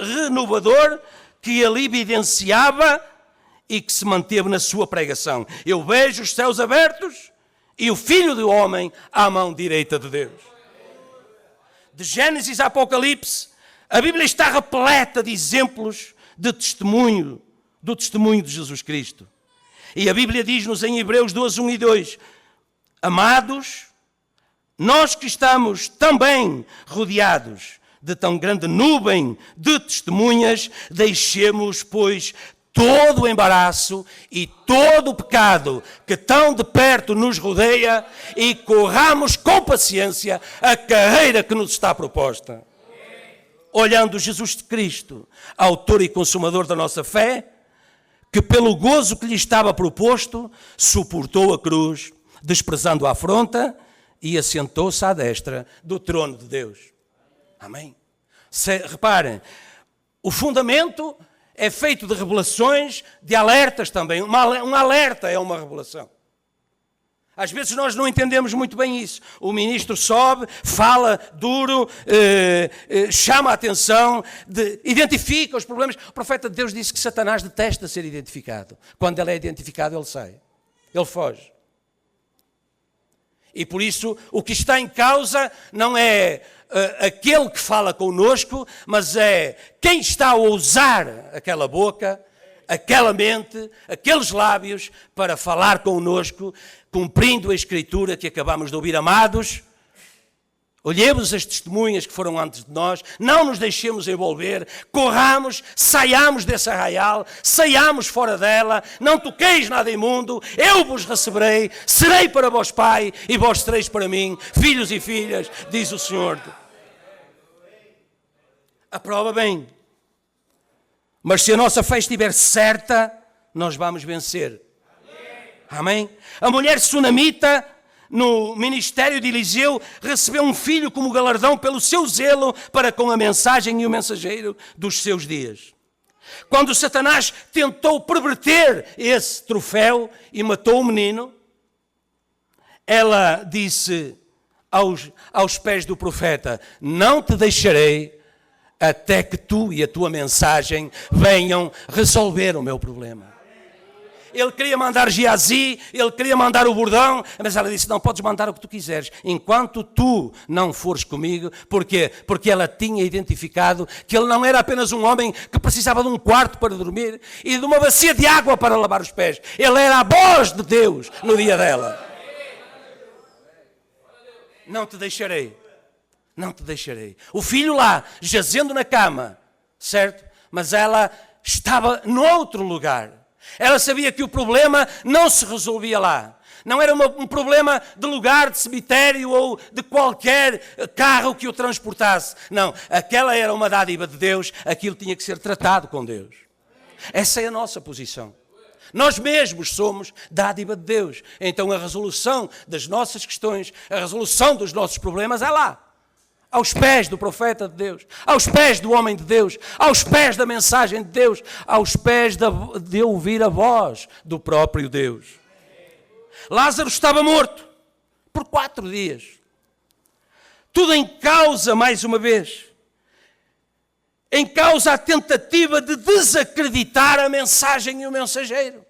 renovador que ele evidenciava e que se manteve na sua pregação. Eu vejo os céus abertos e o Filho do Homem à mão direita de Deus. De Gênesis a Apocalipse, a Bíblia está repleta de exemplos de testemunho, do testemunho de Jesus Cristo. E a Bíblia diz-nos em Hebreus 12, 1 e 2, amados, nós que estamos também rodeados de tão grande nuvem de testemunhas, deixemos, pois, todo o embaraço e todo o pecado que tão de perto nos rodeia e corramos com paciência a carreira que nos está proposta. Olhando Jesus Cristo, autor e consumador da nossa fé, que pelo gozo que lhe estava proposto, suportou a cruz, desprezando a afronta e assentou-se à destra do trono de Deus. Amém? Reparem, o fundamento é feito de revelações, de alertas também. Um alerta é uma revelação. Às vezes nós não entendemos muito bem isso. O ministro sobe, fala duro, chama a atenção, identifica os problemas. O profeta de Deus disse que Satanás detesta ser identificado. Quando ele é identificado, ele sai. Ele foge. E por isso, o que está em causa não é aquele que fala connosco, mas é quem está a usar aquela boca, aquela mente, aqueles lábios para falar connosco, cumprindo a Escritura que acabamos de ouvir. Amados, olhemos as testemunhas que foram antes de nós, não nos deixemos envolver, corramos, saiamos desse arraial, saiamos fora dela, não toqueis nada imundo, eu vos receberei, serei para vós pai e vós sereis para mim, filhos e filhas, diz o Senhor. Aprova bem. Mas se a nossa fé estiver certa, nós vamos vencer. Amém? A mulher sunamita, no ministério de Eliseu, recebeu um filho como galardão pelo seu zelo para com a mensagem e o mensageiro dos seus dias. Quando Satanás tentou perverter esse troféu e matou o menino, ela disse aos pés do profeta: não te deixarei até que tu e a tua mensagem venham resolver o meu problema. Ele queria mandar Geazi, ele queria mandar o bordão, mas ela disse: não, podes mandar o que tu quiseres, enquanto tu não fores comigo. Porquê? Porque ela tinha identificado que ele não era apenas um homem que precisava de um quarto para dormir e de uma bacia de água para lavar os pés. Ele era a voz de Deus no dia dela. Não te deixarei. Não te deixarei. O filho lá, jazendo na cama, certo? Mas ela estava noutro lugar. Ela sabia que o problema não se resolvia lá. Não era um problema de lugar, de cemitério ou de qualquer carro que o transportasse. Não, aquela era uma dádiva de Deus, aquilo tinha que ser tratado com Deus. Essa é a nossa posição. Nós mesmos somos dádiva de Deus. Então a resolução das nossas questões, a resolução dos nossos problemas é lá. Aos pés do profeta de Deus, aos pés do homem de Deus, aos pés da mensagem de Deus, aos pés de ouvir a voz do próprio Deus. Lázaro estava morto por 4 dias. Tudo em causa, mais uma vez. Em causa a tentativa de desacreditar a mensagem e o mensageiro.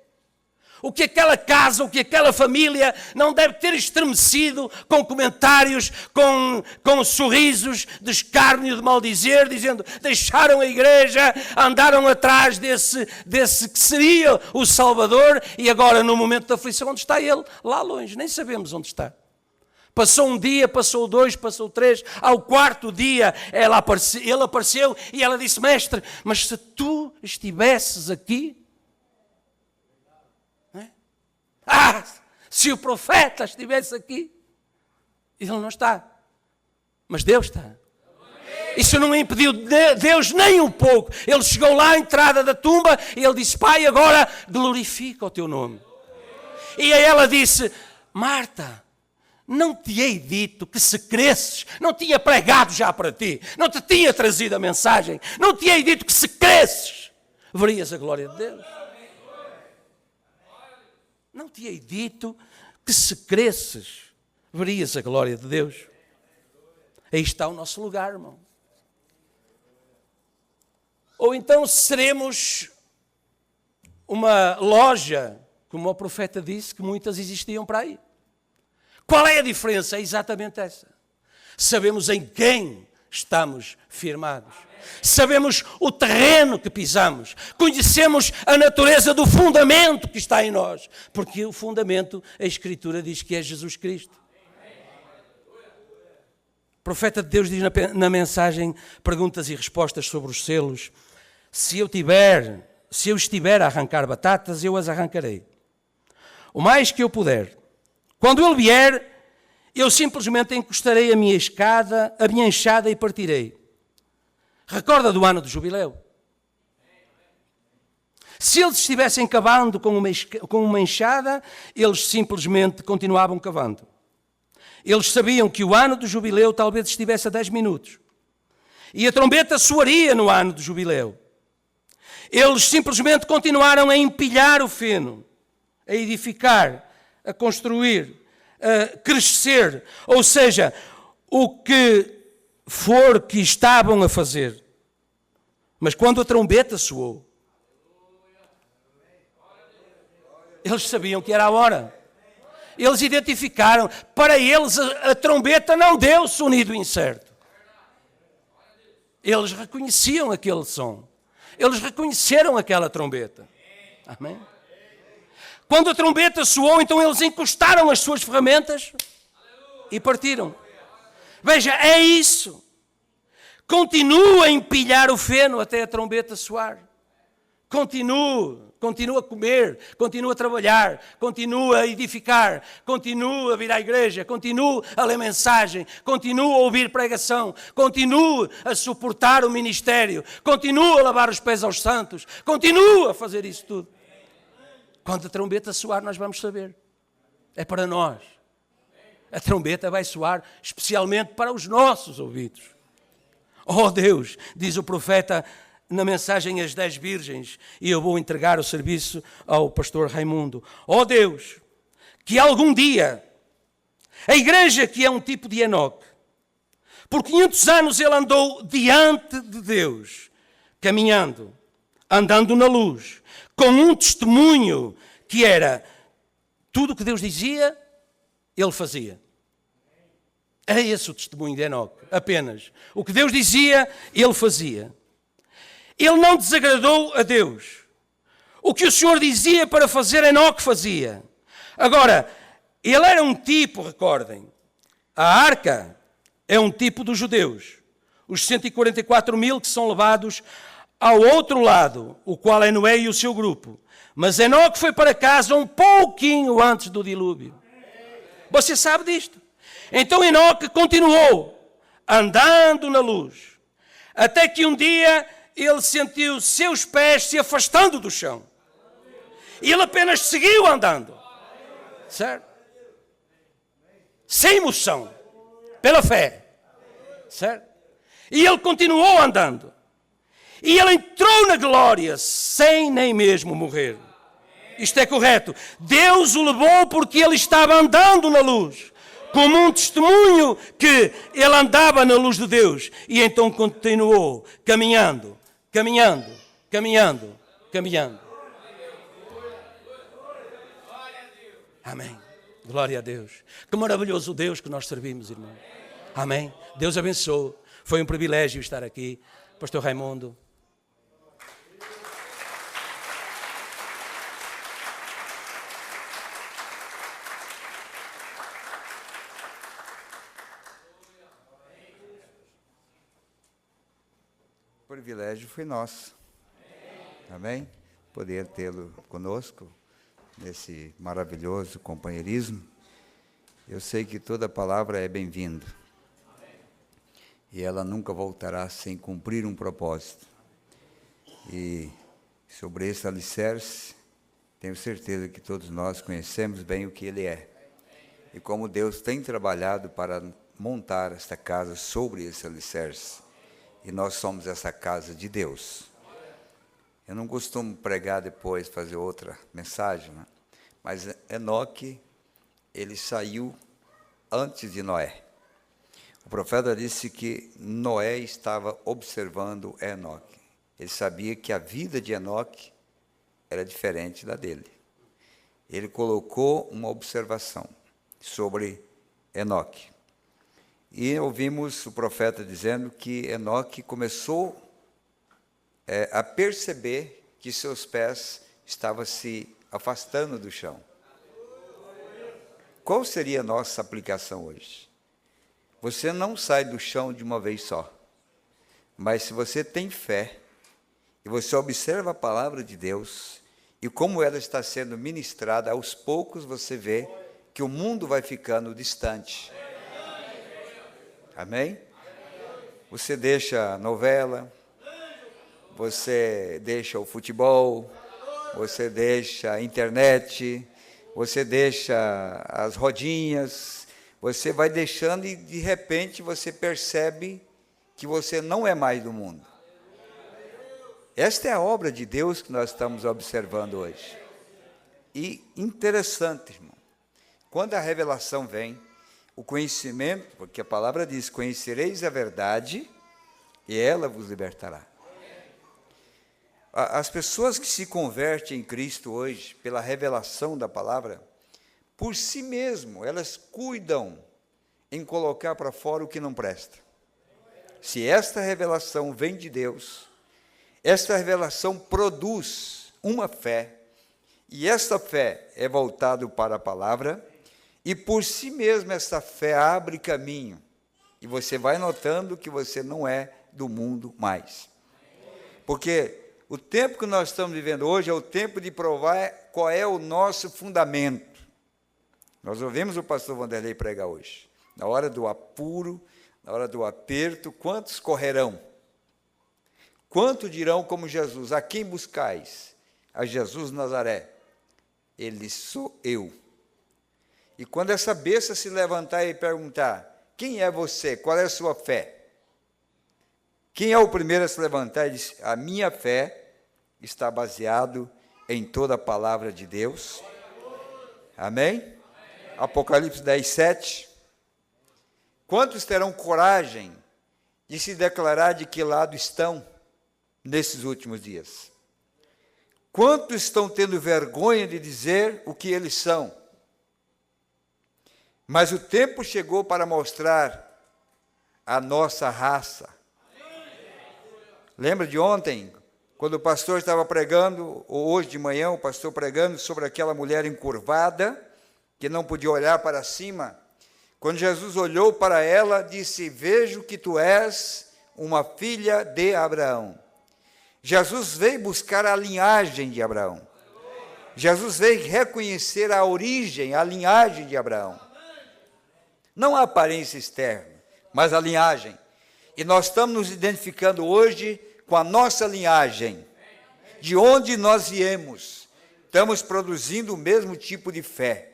O que aquela casa, o que aquela família não deve ter estremecido com comentários, com sorrisos de escárnio, de maldizer, dizendo, deixaram a igreja, andaram atrás desse que seria o Salvador, e agora no momento da aflição, onde está ele? Lá longe, nem sabemos onde está. Passou um dia, passou 2, passou 3, ao 4º dia ele apareceu e ela disse, mestre, mas se tu estivesses aqui, se o profeta estivesse aqui, ele não está, mas Deus está. Isso não impediu Deus nem um pouco. Ele chegou lá à entrada da tumba e ele disse, Pai, agora glorifica o teu nome. E aí ela disse, Marta, não te hei dito que se cresces, não tinha pregado já para ti, não te tinha trazido a mensagem, não te hei dito que se cresces, verias a glória de Deus. Não te hei dito que se cresces, verias a glória de Deus. Aí está o nosso lugar, irmão. Ou então seremos uma loja, como o profeta disse, que muitas existiam para aí. Qual é a diferença? É exatamente essa. Sabemos em quem estamos firmados. Sabemos o terreno que pisamos. Conhecemos a natureza do fundamento que está em nós. Porque o fundamento, a Escritura diz que é Jesus Cristo. O profeta de Deus diz na mensagem, perguntas e respostas sobre os selos, se eu estiver a arrancar batatas, eu as arrancarei. O mais que eu puder. Quando ele vier, eu simplesmente encostarei a minha enxada e partirei. Recorda do ano do jubileu? Se eles estivessem cavando com uma enxada, eles simplesmente continuavam cavando. Eles sabiam que o ano do jubileu talvez estivesse a 10 minutos. E a trombeta soaria no ano do jubileu. Eles simplesmente continuaram a empilhar o feno, a edificar, a construir, a crescer. Ou seja, o que for que estavam a fazer. Mas quando a trombeta soou, eles sabiam que era a hora. Eles identificaram. Para eles a trombeta não deu sonido incerto. Eles reconheciam aquele som. Eles reconheceram aquela trombeta. Amém? Quando a trombeta soou, então eles encostaram as suas ferramentas e partiram. Veja, é isso. Continua a empilhar o feno até a trombeta soar. Continua a comer, continua a trabalhar, continua a edificar, continua a vir à igreja, continua a ler mensagem, continua a ouvir pregação, continua a suportar o ministério, continua a lavar os pés aos santos, continua a fazer isso tudo. Quando a trombeta soar, nós vamos saber. É para nós. A trombeta vai soar especialmente para os nossos ouvidos. Oh Deus, diz o profeta na mensagem às 10 virgens, e eu vou entregar o serviço ao pastor Raimundo. Oh Deus, que algum dia a igreja, que é um tipo de Enoque, por 500 anos ele andou diante de Deus, caminhando, andando na luz, com um testemunho que era tudo o que Deus dizia, ele fazia. É esse o testemunho de Enoque, apenas. O que Deus dizia, ele fazia. Ele não desagradou a Deus. O que o Senhor dizia para fazer, Enoque fazia. Agora, ele era um tipo, recordem, a arca é um tipo dos judeus. Os 144.000 que são levados ao outro lado, o qual é Noé e o seu grupo. Mas Enoque foi para casa um pouquinho antes do dilúvio. Você sabe disto? Então Enoque continuou andando na luz, até que um dia ele sentiu seus pés se afastando do chão. E ele apenas seguiu andando. Certo? Sem emoção. Pela fé. Certo? E ele continuou andando. E ele entrou na glória sem nem mesmo morrer. Isto é correto. Deus o levou porque ele estava andando na luz. como um testemunho que ele andava na luz de Deus. E então continuou caminhando, caminhando, caminhando, caminhando. Amém. Glória a Deus. Que maravilhoso Deus que nós servimos, irmão. Amém. Deus abençoe. Foi um privilégio estar aqui. Pastor Raimundo. O privilégio foi nosso. Amém? Poder tê-lo conosco nesse maravilhoso companheirismo. Eu sei que toda palavra é bem-vinda. E ela nunca voltará sem cumprir um propósito. E sobre esse alicerce, tenho certeza que todos nós conhecemos bem o que ele é. E como Deus tem trabalhado para montar esta casa sobre esse alicerce. E nós somos essa casa de Deus. Eu não costumo pregar depois, fazer outra mensagem, né? Mas Enoque, ele saiu antes de Noé. O profeta disse que Noé estava observando Enoque. Ele sabia que a vida de Enoque era diferente da dele. Ele colocou uma observação sobre Enoque. E ouvimos o profeta dizendo que Enoque começou a perceber que seus pés estavam se afastando do chão. Qual seria a nossa aplicação hoje? Você não sai do chão de uma vez só. Mas se você tem fé, e você observa a palavra de Deus, e como ela está sendo ministrada, aos poucos você vê que o mundo vai ficando distante. Amém? Você deixa a novela, você deixa o futebol, você deixa a internet, você deixa as rodinhas, você vai deixando e de repente você percebe que você não é mais do mundo. Esta é a obra de Deus que nós estamos observando hoje. E interessante, irmão, quando a revelação vem, o conhecimento, porque a palavra diz, conhecereis a verdade e ela vos libertará. As pessoas que se convertem em Cristo hoje, pela revelação da palavra, por si mesmo, elas cuidam em colocar para fora o que não presta. Se esta revelação vem de Deus, esta revelação produz uma fé, e esta fé é voltada para a palavra, e por si mesmo essa fé abre caminho, e você vai notando que você não é do mundo mais. Porque o tempo que nós estamos vivendo hoje é o tempo de provar qual é o nosso fundamento. Nós ouvimos o pastor Vanderlei pregar hoje. Na hora do apuro, na hora do aperto, quantos correrão? Quanto dirão como Jesus, a quem buscais? A Jesus Nazaré. Ele sou eu. E quando essa besta se levantar e perguntar, quem é você? Qual é a sua fé? Quem é o primeiro a se levantar e dizer, a minha fé está baseado em toda a palavra de Deus? Amém? Apocalipse 10, 7. Quantos terão coragem de se declarar de que lado estão nesses últimos dias? Quantos estão tendo vergonha de dizer o que eles são? Mas o tempo chegou para mostrar a nossa raça. Lembra de ontem, quando o pastor estava pregando, ou hoje de manhã, o pastor pregando sobre aquela mulher encurvada, que não podia olhar para cima? Quando Jesus olhou para ela, disse, vejo que tu és uma filha de Abraão. Jesus veio buscar a linhagem de Abraão. Jesus veio reconhecer a origem, a linhagem de Abraão. Não a aparência externa, mas a linhagem. E nós estamos nos identificando hoje com a nossa linhagem. De onde nós viemos. Estamos produzindo o mesmo tipo de fé.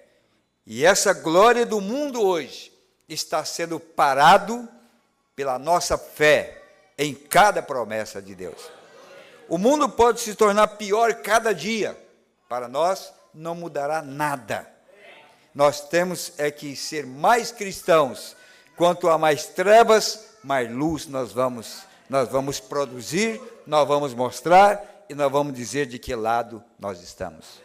E essa glória do mundo hoje está sendo parado pela nossa fé em cada promessa de Deus. O mundo pode se tornar pior cada dia. Para nós, não mudará nada. Nós temos que ser mais cristãos. Quanto a mais trevas, mais luz nós vamos produzir, nós vamos mostrar e nós vamos dizer de que lado nós estamos.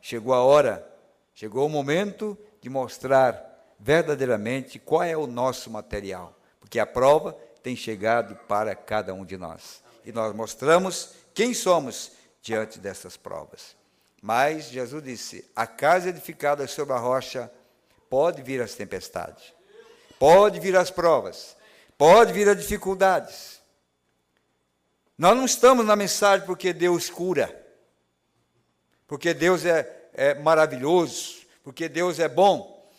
Chegou a hora, chegou o momento de mostrar verdadeiramente qual é o nosso material, porque a prova tem chegado para cada um de nós. E nós mostramos quem somos diante dessas provas. Mas Jesus disse, a casa edificada sobre a rocha, pode vir as tempestades, pode vir as provas, pode vir as dificuldades. Nós não estamos na mensagem porque Deus cura, porque Deus é maravilhoso, porque Deus é bom.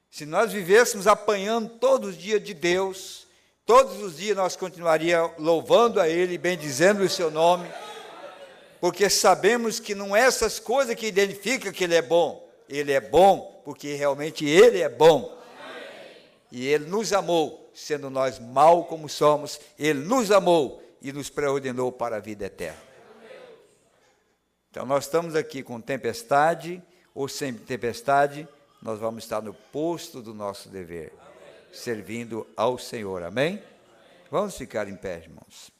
Se nós vivêssemos apanhando todos os dias de Deus, todos os dias nós continuaríamos louvando a Ele, bendizendo o seu nome, porque sabemos que não é essas coisas que identificam que Ele é bom. Ele é bom porque realmente Ele é bom. E Ele nos amou, sendo nós mal como somos, Ele nos amou e nos preordenou para a vida eterna. Então nós estamos aqui com tempestade ou sem tempestade, nós vamos estar no posto do nosso dever, servindo ao Senhor, amém? Vamos ficar em pé, irmãos.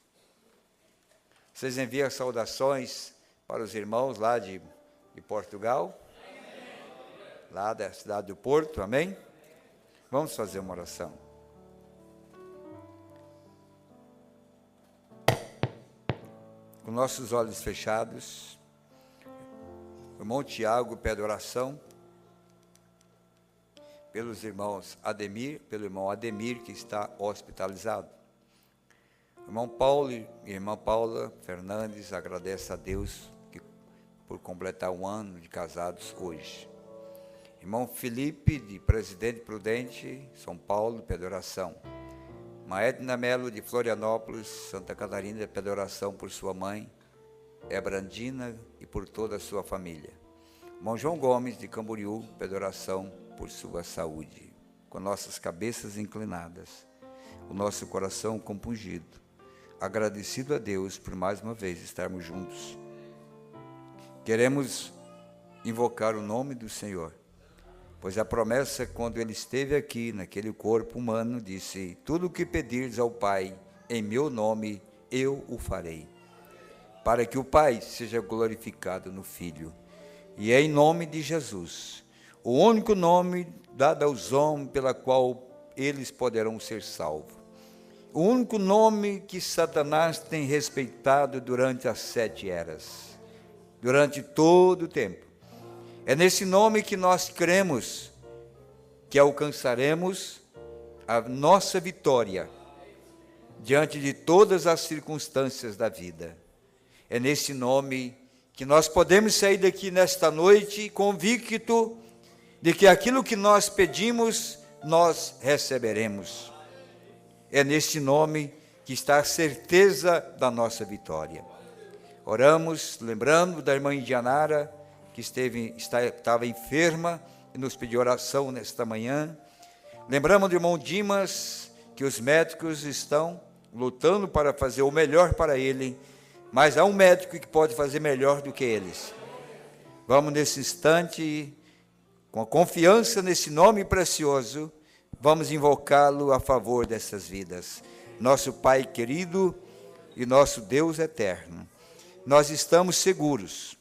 Vocês enviam saudações para os irmãos lá de Portugal, lá da cidade do Porto, amém? Vamos fazer uma oração. Com nossos olhos fechados, o irmão Tiago pede oração pelos irmãos Ademir, pelo irmão Ademir que está hospitalizado. O irmão Paulo e a irmã Paula Fernandes agradece a Deus por completar um ano de casados hoje. Irmão Felipe, de Presidente Prudente, São Paulo, pede oração. Irmã Edna Melo, de Florianópolis, Santa Catarina, pede oração por sua mãe, Ebrandina, e por toda a sua família. Irmão João Gomes, de Camboriú, pede oração por sua saúde. Com nossas cabeças inclinadas, o nosso coração compungido, agradecido a Deus por mais uma vez estarmos juntos. Queremos invocar o nome do Senhor, pois a promessa, quando Ele esteve aqui, naquele corpo humano, disse, tudo o que pedires ao Pai, em meu nome, eu o farei, para que o Pai seja glorificado no Filho. E é em nome de Jesus, o único nome dado aos homens pela qual eles poderão ser salvos. O único nome que Satanás tem respeitado durante as 7 eras, durante todo o tempo. É nesse nome que nós cremos que alcançaremos a nossa vitória diante de todas as circunstâncias da vida. É nesse nome que nós podemos sair daqui nesta noite convicto de que aquilo que nós pedimos, nós receberemos. É neste nome que está a certeza da nossa vitória. Oramos, lembrando da irmã Indianara, que estava enferma e nos pediu oração nesta manhã. Lembramos do irmão Dimas, que os médicos estão lutando para fazer o melhor para ele, mas há um médico que pode fazer melhor do que eles. Vamos nesse instante, com a confiança nesse nome precioso, vamos invocá-lo a favor dessas vidas. Nosso Pai querido e nosso Deus eterno, nós estamos seguros,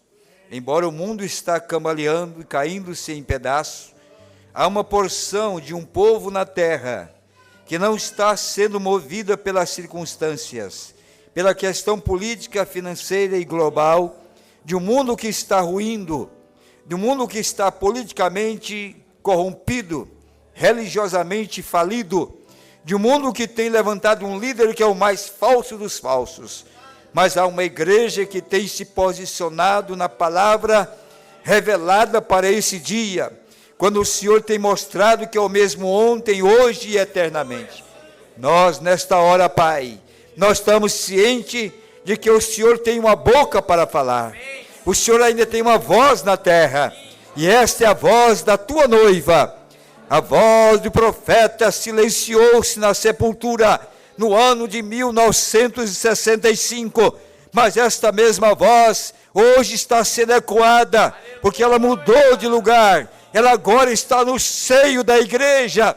embora o mundo está cambaleando e caindo-se em pedaços, há uma porção de um povo na terra que não está sendo movida pelas circunstâncias, pela questão política, financeira e global, de um mundo que está ruindo, de um mundo que está politicamente corrompido, religiosamente falido, de um mundo que tem levantado um líder que é o mais falso dos falsos, mas há uma igreja que tem se posicionado na palavra revelada para esse dia, quando o Senhor tem mostrado que é o mesmo ontem, hoje e eternamente. Nós, nesta hora, Pai, nós estamos cientes de que o Senhor tem uma boca para falar, o Senhor ainda tem uma voz na terra, e esta é a voz da tua noiva. A voz do profeta silenciou-se na sepultura no ano de 1965, mas esta mesma voz hoje está sendo ecoada, porque ela mudou de lugar, ela agora está no seio da igreja,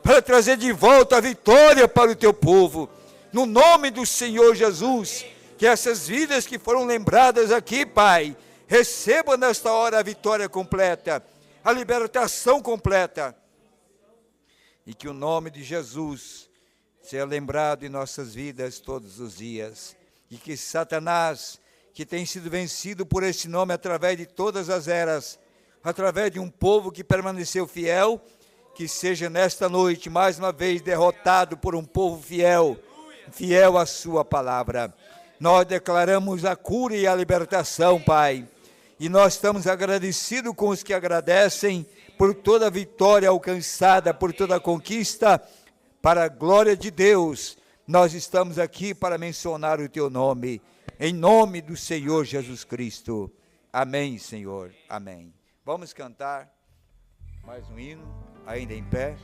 para trazer de volta a vitória para o teu povo. No nome do Senhor Jesus, que essas vidas que foram lembradas aqui, Pai, recebam nesta hora a vitória completa, a libertação completa, e que o nome de Jesus seja lembrado em nossas vidas todos os dias, e que Satanás, que tem sido vencido por esse nome através de todas as eras, através de um povo que permaneceu fiel, que seja nesta noite mais uma vez derrotado por um povo fiel, fiel à sua palavra. Nós declaramos a cura e a libertação, Pai, e nós estamos agradecidos com os que agradecem por toda a vitória alcançada, por toda a conquista, para a glória de Deus. Nós estamos aqui para mencionar o teu nome, em nome do Senhor Jesus Cristo. Amém, Senhor, amém. Vamos cantar mais um hino, ainda em pé.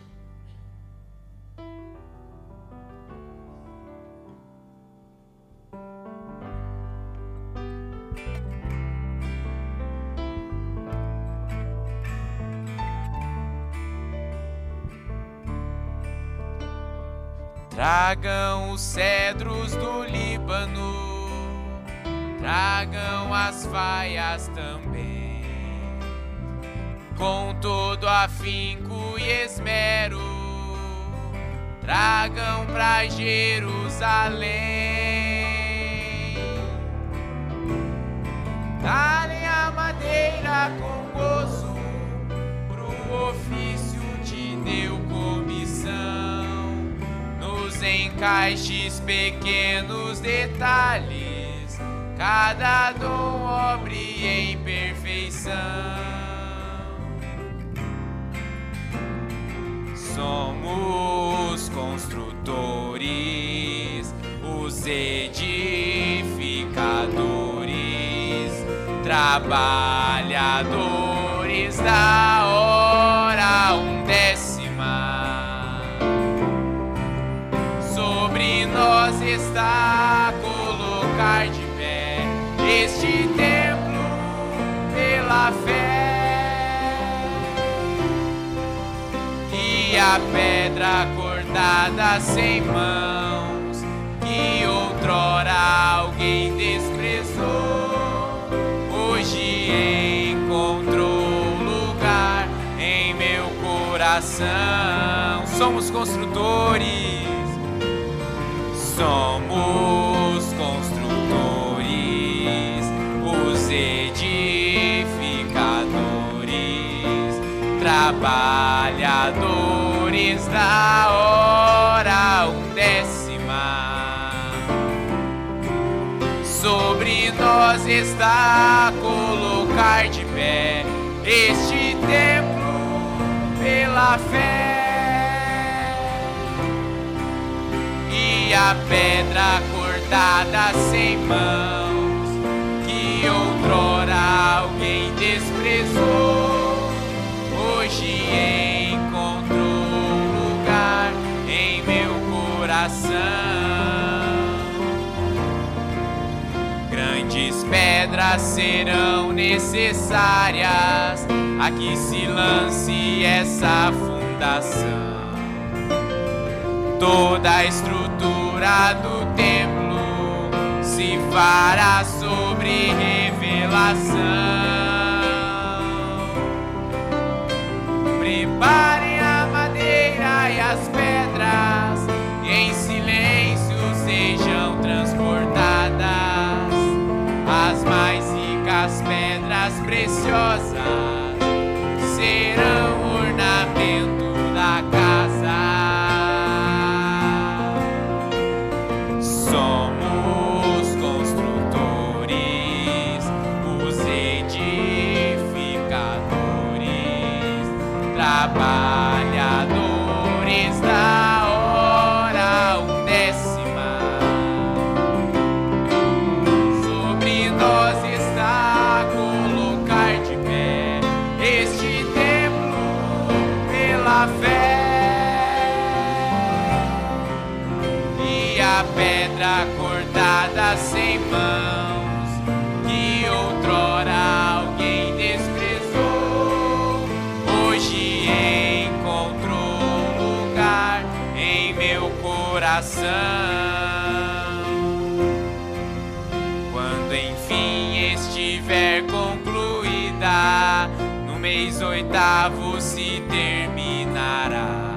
Tragam os cedros do Líbano, tragam as vaias também, com todo afinco e esmero, tragam pra Jerusalém. Talhem a madeira com gozo, pro ofício te deu comissão. Nos encaixes pequenos detalhes, cada dom obre em perfeição. Somos construtores, os edificadores, trabalhadores da hora undécima. Sobre nós está colocar de pé este templo pela fé, e a pedra cortada sem mãos, que outrora alguém desprezou, hoje encontrou lugar em meu coração. Somos construtores, somos construtores, os edificadores, trabalhadores da hora undécima. Sobre nós está colocar de pé este templo pela fé, e a pedra cortada sem mãos, que outrora alguém desprezou, hoje encontrou lugar em meu coração. Grandes pedras serão necessárias, a que se lance essa fundação. Toda a estrutura do templo se fará sobre revelação. Preparem a madeira e as pedras, e em silêncio sejam transportadas as mais ricas pedras preciosas, serão ornamento da casa. Somos construtores, os edificadores, trabalhadores da hora undécima. Sobre nós está colocar de pé este templo pela fé, e a pedra cortada sem mãos, que outrora alguém desprezou, coração. Quando enfim estiver concluída, no mês 8º se terminará.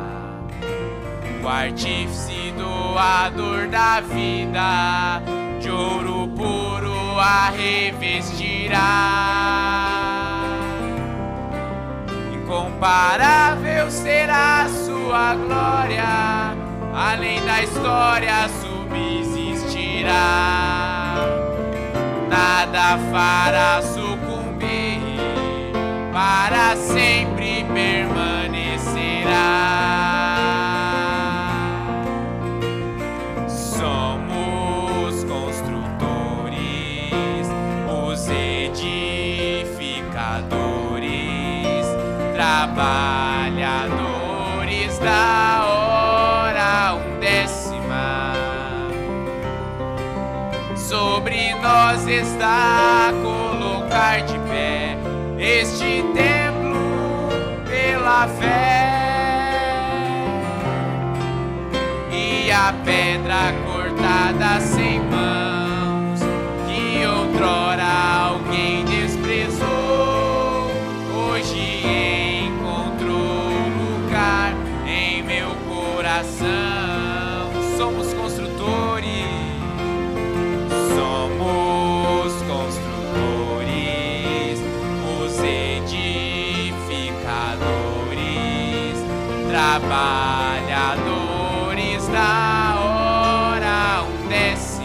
O artífice doador da vida, de ouro puro a revestirá. Incomparável será sua glória, além da história subsistirá. Nada fará sucumbir, para sempre permanecerá. Somos construtores, os edificadores, trabalhadores da hora 1ª. Sobre nós está colocar de pé este templo pela fé. E a pedra cortada sem mãos, que outrora alguém desprezou, hoje encontrou lugar em meu coração. Somos construtores, somos construtores, os edificadores, trabalhadores da hora 10ª.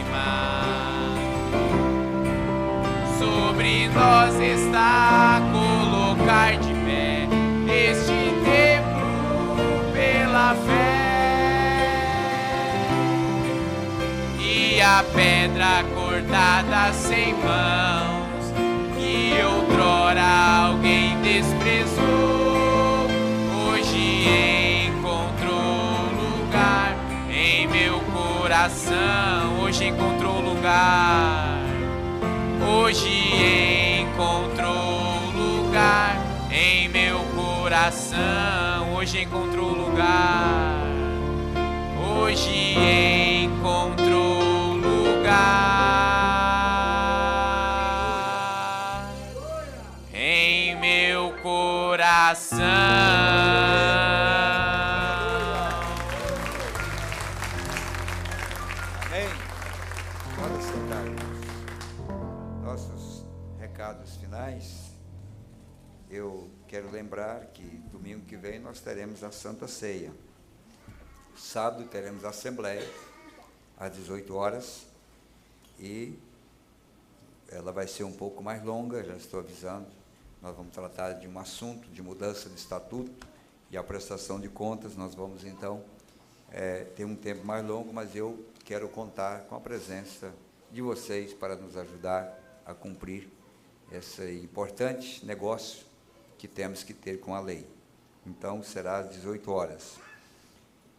Sobre nós está colocar de pé este templo pela fé. E a pedra cortada sem mãos, que outrora alguém desprezou, hoje encontrou lugar em meu coração. Hoje encontrou lugar, hoje encontrou lugar em meu coração. Hoje encontrou lugar, hoje encontrou lugar em meu coração. Amém? Pode sentar. Nossos recados finais. Eu quero lembrar que domingo que vem nós teremos a Santa Ceia. Sábado teremos a Assembleia, às 18 horas. E ela vai ser um pouco mais longa, já estou avisando. Nós vamos tratar de um assunto de mudança de estatuto e a prestação de contas. Nós vamos, então, ter um tempo mais longo, mas eu quero contar com a presença de vocês para nos ajudar a cumprir esse importante negócio que temos que ter com a lei. Então, será às 18 horas.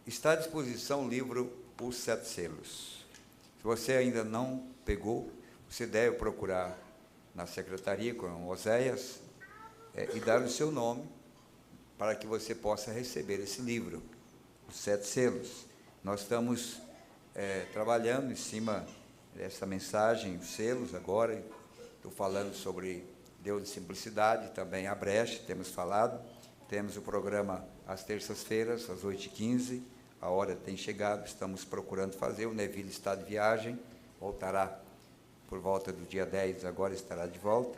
Está à disposição o livro Os 7 Selos. Se você ainda não pegou, você deve procurar na secretaria com Oséias e dar o seu nome para que você possa receber esse livro, Os 7 Selos. Nós estamos trabalhando em cima dessa mensagem, os selos agora. Estou falando sobre Deus de simplicidade, também a brecha, temos falado. Temos o programa às terças-feiras, às 8h15. A hora tem chegado, estamos procurando fazer. O Neville está de viagem, voltará por volta do dia 10, agora estará de volta.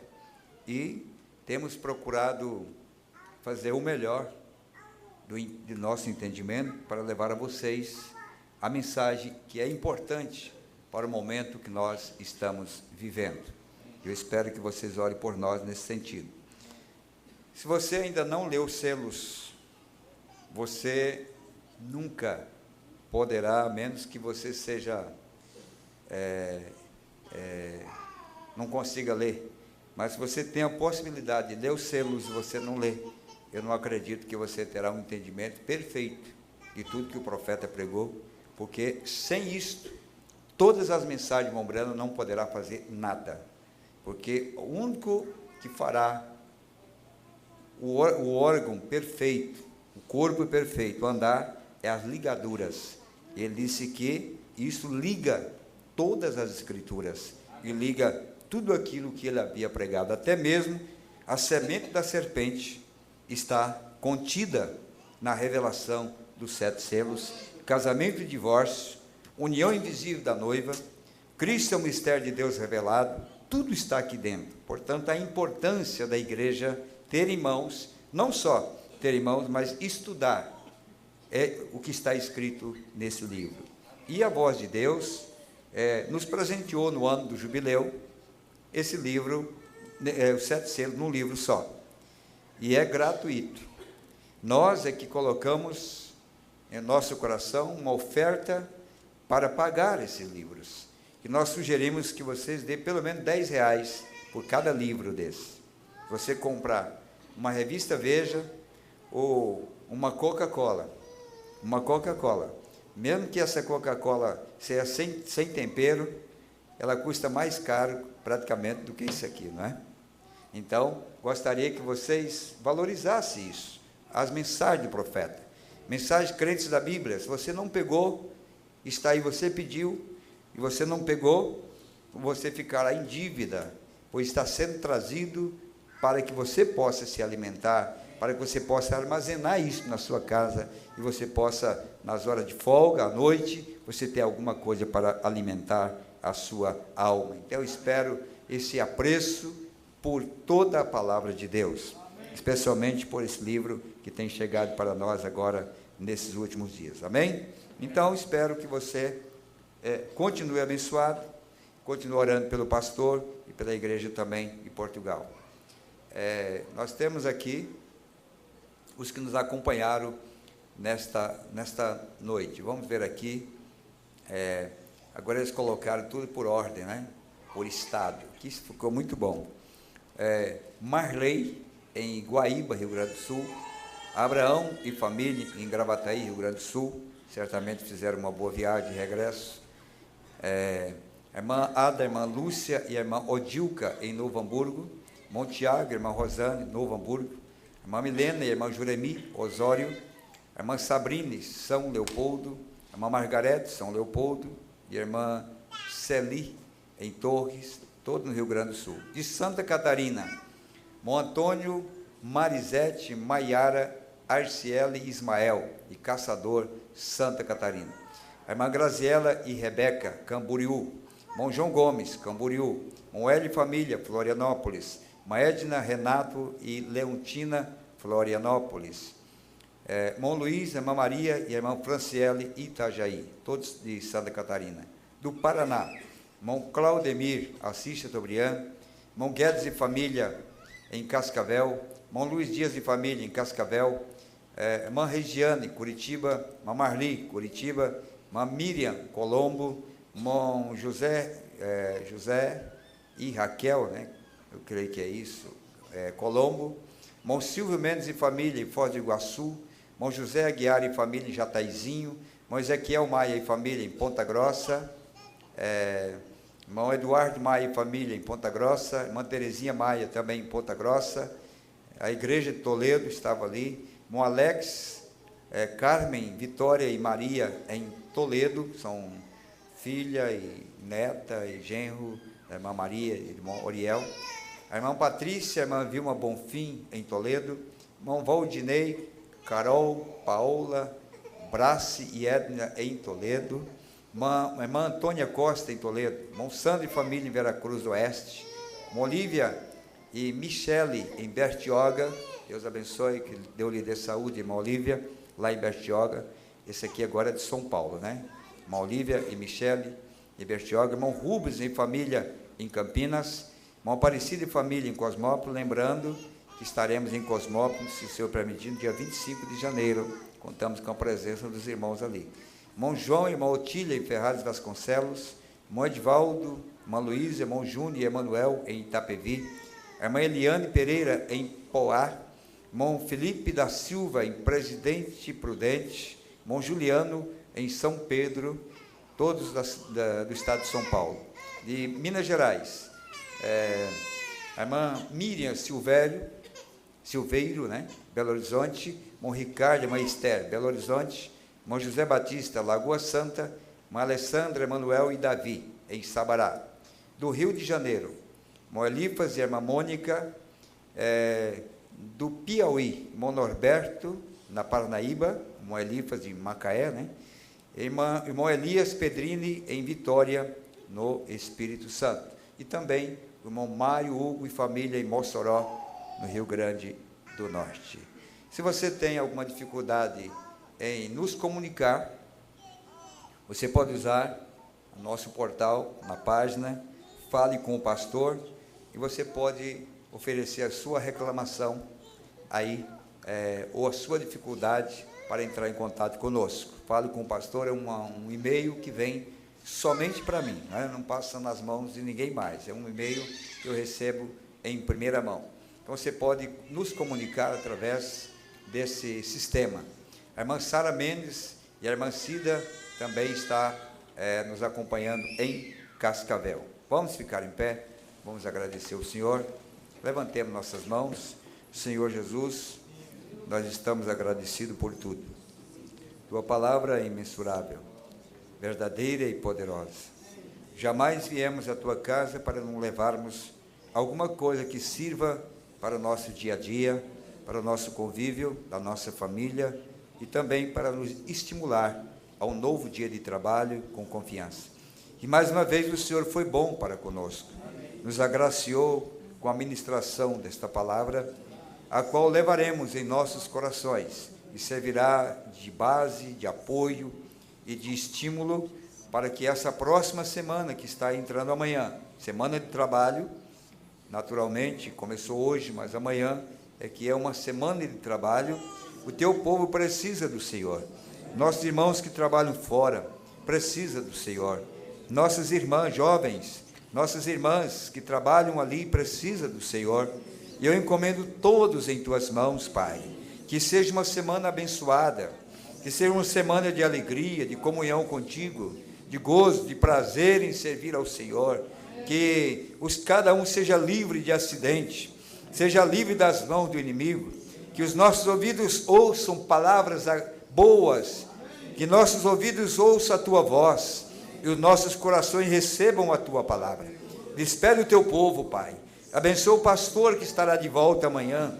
E temos procurado fazer o melhor de nosso entendimento para levar a vocês a mensagem que é importante para o momento que nós estamos vivendo. Eu espero que vocês orem por nós nesse sentido. Se você ainda não leu os selos, você nunca poderá, a menos que você seja, não consiga ler. Mas se você tem a possibilidade de ler os selos e você não lê, eu não acredito que você terá um entendimento perfeito de tudo que o profeta pregou, porque sem isto, todas as mensagens de Mombrana não poderá fazer nada, porque o único que fará o órgão perfeito, o corpo perfeito andar, é as ligaduras Ele disse que isso liga todas as Escrituras e liga tudo aquilo que ele havia pregado, até mesmo a semente da serpente está contida na revelação dos 7 selos, casamento e divórcio, união invisível da noiva, Cristo é o mistério de Deus revelado, tudo está aqui dentro. Portanto, a importância da igreja ter em mãos, não só ter em mãos, mas estudar o que está escrito nesse livro. E a voz de Deus nos presenteou no ano do jubileu esse livro, os 7 selos, num livro só. E é gratuito. Nós é que colocamos em nosso coração uma oferta para pagar esses livros. E nós sugerimos que vocês dêem pelo menos R$10 por cada livro desse. Você comprar uma revista Veja ou uma Coca-Cola, mesmo que essa Coca-Cola seja sem tempero, ela custa mais caro praticamente do que isso aqui, não é? Então, gostaria que vocês valorizassem isso, as mensagens do profeta, mensagens crentes da Bíblia. Se você não pegou, está aí, você pediu, e você não pegou, você ficará em dívida, pois está sendo trazido para que você possa se alimentar, para que você possa armazenar isso na sua casa, e você possa, nas horas de folga, à noite, você ter alguma coisa para alimentar a sua alma. Então, eu espero esse apreço por toda a palavra de Deus, especialmente por esse livro que tem chegado para nós agora, nesses últimos dias. Amém? Então, espero que você continue abençoado, continue orando pelo pastor e pela igreja também de Portugal. Nós temos aqui os que nos acompanharam nesta noite. Vamos ver aqui. Agora eles colocaram tudo por ordem, né? Por estado, que isso ficou muito bom. Marley, em Guaíba, Rio Grande do Sul. Abraão e família, em Gravataí, Rio Grande do Sul. Certamente fizeram uma boa viagem de regresso. A irmã Ada, a irmã Lúcia e a irmã Odilca, em Novo Hamburgo. Irmão Tiago, a irmã Rosane, Novo Hamburgo. A irmã Milena e a irmã Juremi, Osório. A irmã Sabrine, São Leopoldo. A irmã Margarete, São Leopoldo. E a irmã Celi, em Torres, todo no Rio Grande do Sul. De Santa Catarina, irmão Antônio, Marisete, Maiara, Arciele e Ismael, e Caçador, Santa Catarina. A irmã Graziela e Rebeca, Camboriú. Irmão João Gomes, Camboriú. Irmão Hélio e família, Florianópolis. Irmã Edna, Renato e Leontina, Florianópolis. Irmão Luiz, irmã Maria e a irmã Franciele, Itajaí, todos de Santa Catarina. Do Paraná, irmão Claudemir, Assis Chateaubriand. Irmão Guedes e família, em Cascavel. Irmão Luiz Dias e família, em Cascavel. Irmã Regiane, Curitiba. Irmã Marli, Curitiba. Irmã Miriam, Colombo. Irmão José e Raquel, né? Eu creio que é isso, Colombo. Irmão Silvio Mendes e família, em Foz do Iguaçu. Irmão José Aguiar e família, em Jataizinho. Irmão Ezequiel Maia e família, em Ponta Grossa. Irmão Eduardo Maia e família, em Ponta Grossa. Irmã Terezinha Maia, também em Ponta Grossa. A igreja de Toledo estava ali. Irmão Alex, Carmen, Vitória e Maria, em Toledo, são filha e neta e genro da irmã Maria e irmão Oriel. A irmã Patrícia, a irmã Vilma Bonfim, em Toledo. Irmão Valdinei, Carol, Paola, Brace e Edna, em Toledo. Irmã Antônia Costa, em Toledo. Irmão Sandro e família, em Veracruz do Oeste. Irmã Olívia e Michele, em Bertioga. Deus abençoe, que Deus lhe dê saúde, irmã Olívia, lá em Bertioga. Esse aqui agora é de São Paulo, né? Irmã Olívia e Michele, em Bertioga. Irmão Rubens, em família, em Campinas. Irmão Aparecido e família, em Cosmópolis. Lembrando que estaremos em Cosmópolis, se o Senhor permitir, no dia 25 de janeiro. Contamos com a presença dos irmãos ali. Irmão João e irmã Otília, em Ferraz Vasconcelos. Irmão Edvaldo, irmã Luísa, irmão Júnior e Emanuel, em Itapevi. A irmã Eliane Pereira, em Poá. Irmão Felipe da Silva, em Presidente Prudente. Irmão Juliano, em São Pedro, todos do estado de São Paulo. De Minas Gerais, a irmã Miriam Silveiro, né? Belo Horizonte. Irmão Ricardo, irmã Esther, Belo Horizonte. irmão José Batista, Lagoa Santa, irmã Alessandra, Emanuel e Davi, em Sabará. Do Rio de Janeiro, irmão Elifas e irmã Mônica, do Piauí, irmão Norberto, na Parnaíba, irmão Elifas em Macaé, né? Irmão Elias Pedrini, em Vitória, no Espírito Santo. E também o irmão Mário Hugo e família em Mossoró, no Rio Grande do Norte. Se você tem alguma dificuldade em nos comunicar, você pode usar o nosso portal na página Fale com o Pastor, e você pode oferecer a sua reclamação aí, ou a sua dificuldade para entrar em contato conosco. Fale com o Pastor é um e-mail que vem somente para mim, né? Não passa nas mãos de ninguém mais, é um e-mail que eu recebo em primeira mão. Então você pode nos comunicar através desse sistema. A irmã Sara Mendes e a irmã Cida também está nos acompanhando em Cascavel. Vamos ficar em pé, vamos agradecer ao Senhor, levantemos nossas mãos. Senhor Jesus, nós estamos agradecidos por tudo. Tua palavra é imensurável, verdadeira e poderosa. Jamais viemos à tua casa para não levarmos alguma coisa que sirva para o nosso dia a dia, para o nosso convívio, da nossa família, e também para nos estimular a um novo dia de trabalho com confiança. E mais uma vez o Senhor foi bom para conosco, nos agraciou com a ministração desta palavra, a qual levaremos em nossos corações e servirá de base, de apoio e de estímulo para que essa próxima semana que está entrando amanhã, semana de trabalho, naturalmente começou hoje, mas amanhã é uma semana de trabalho. O teu povo precisa do Senhor. Nossos irmãos que trabalham fora precisam do Senhor. Nossas irmãs jovens, nossas irmãs que trabalham ali precisam do Senhor. E eu encomendo todos em tuas mãos, Pai. Que seja uma semana abençoada, que seja uma semana de alegria, de comunhão contigo, de gozo, de prazer em servir ao Senhor. Que cada um seja livre de acidente, seja livre das mãos do inimigo. Que os nossos ouvidos ouçam palavras boas, que nossos ouvidos ouçam a tua voz, e os nossos corações recebam a tua palavra. Despede o teu povo, Pai. Abençoa o pastor que estará de volta amanhã.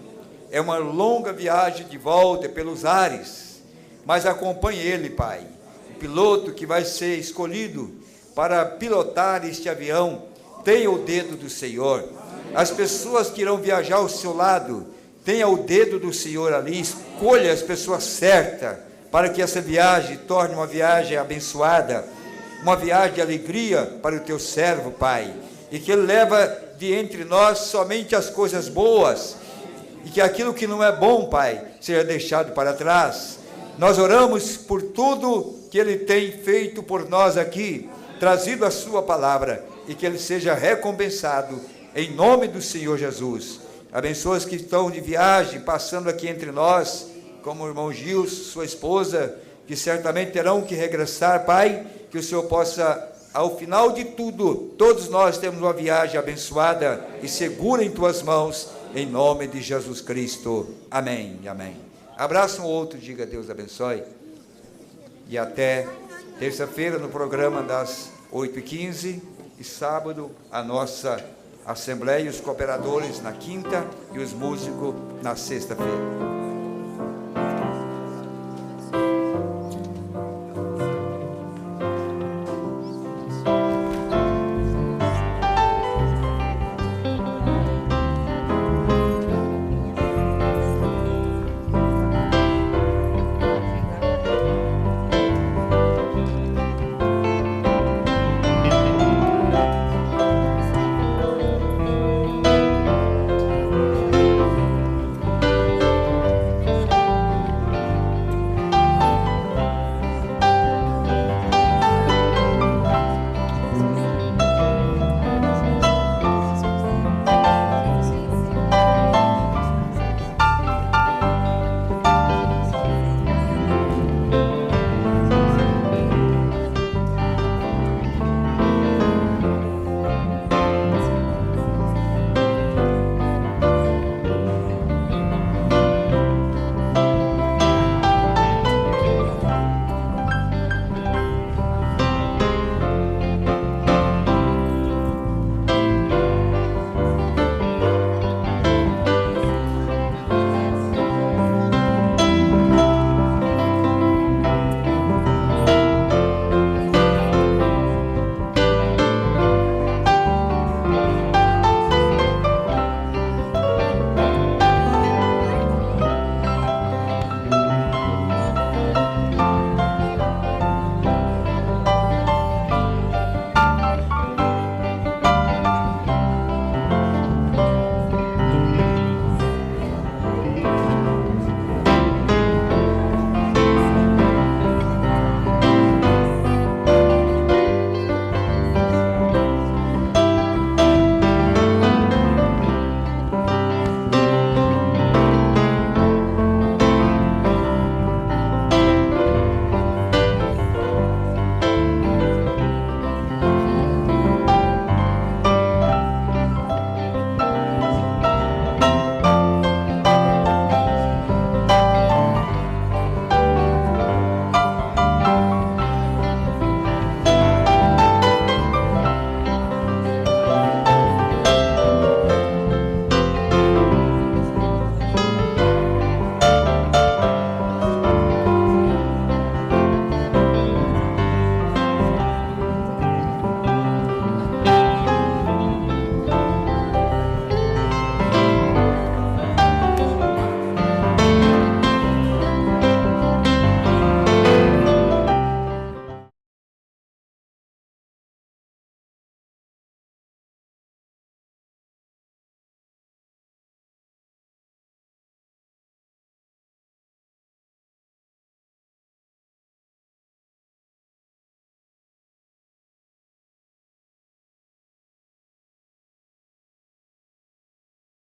É uma longa viagem de volta pelos ares, mas acompanhe ele, Pai. O piloto que vai ser escolhido para pilotar este avião, tenha o dedo do Senhor. As pessoas que irão viajar ao seu lado, tenha o dedo do Senhor ali, escolha as pessoas certas, para que essa viagem torne uma viagem abençoada, uma viagem de alegria para o teu servo, Pai, e que ele leva de entre nós somente as coisas boas, e que aquilo que não é bom, Pai, seja deixado para trás. Nós oramos por tudo que ele tem feito por nós aqui, trazido a sua palavra, e que ele seja recompensado em nome do Senhor Jesus. Abençoa os que estão de viagem, passando aqui entre nós, como o irmão Gilson, sua esposa, que certamente terão que regressar, Pai, que o Senhor possa, ao final de tudo, todos nós temos uma viagem abençoada e segura em tuas mãos, em nome de Jesus Cristo. Amém, amém. Abraça um outro, diga Deus abençoe, e até terça-feira no programa das 8h15, e sábado a nossa Assembleia e os cooperadores na quinta e os músicos na sexta-feira.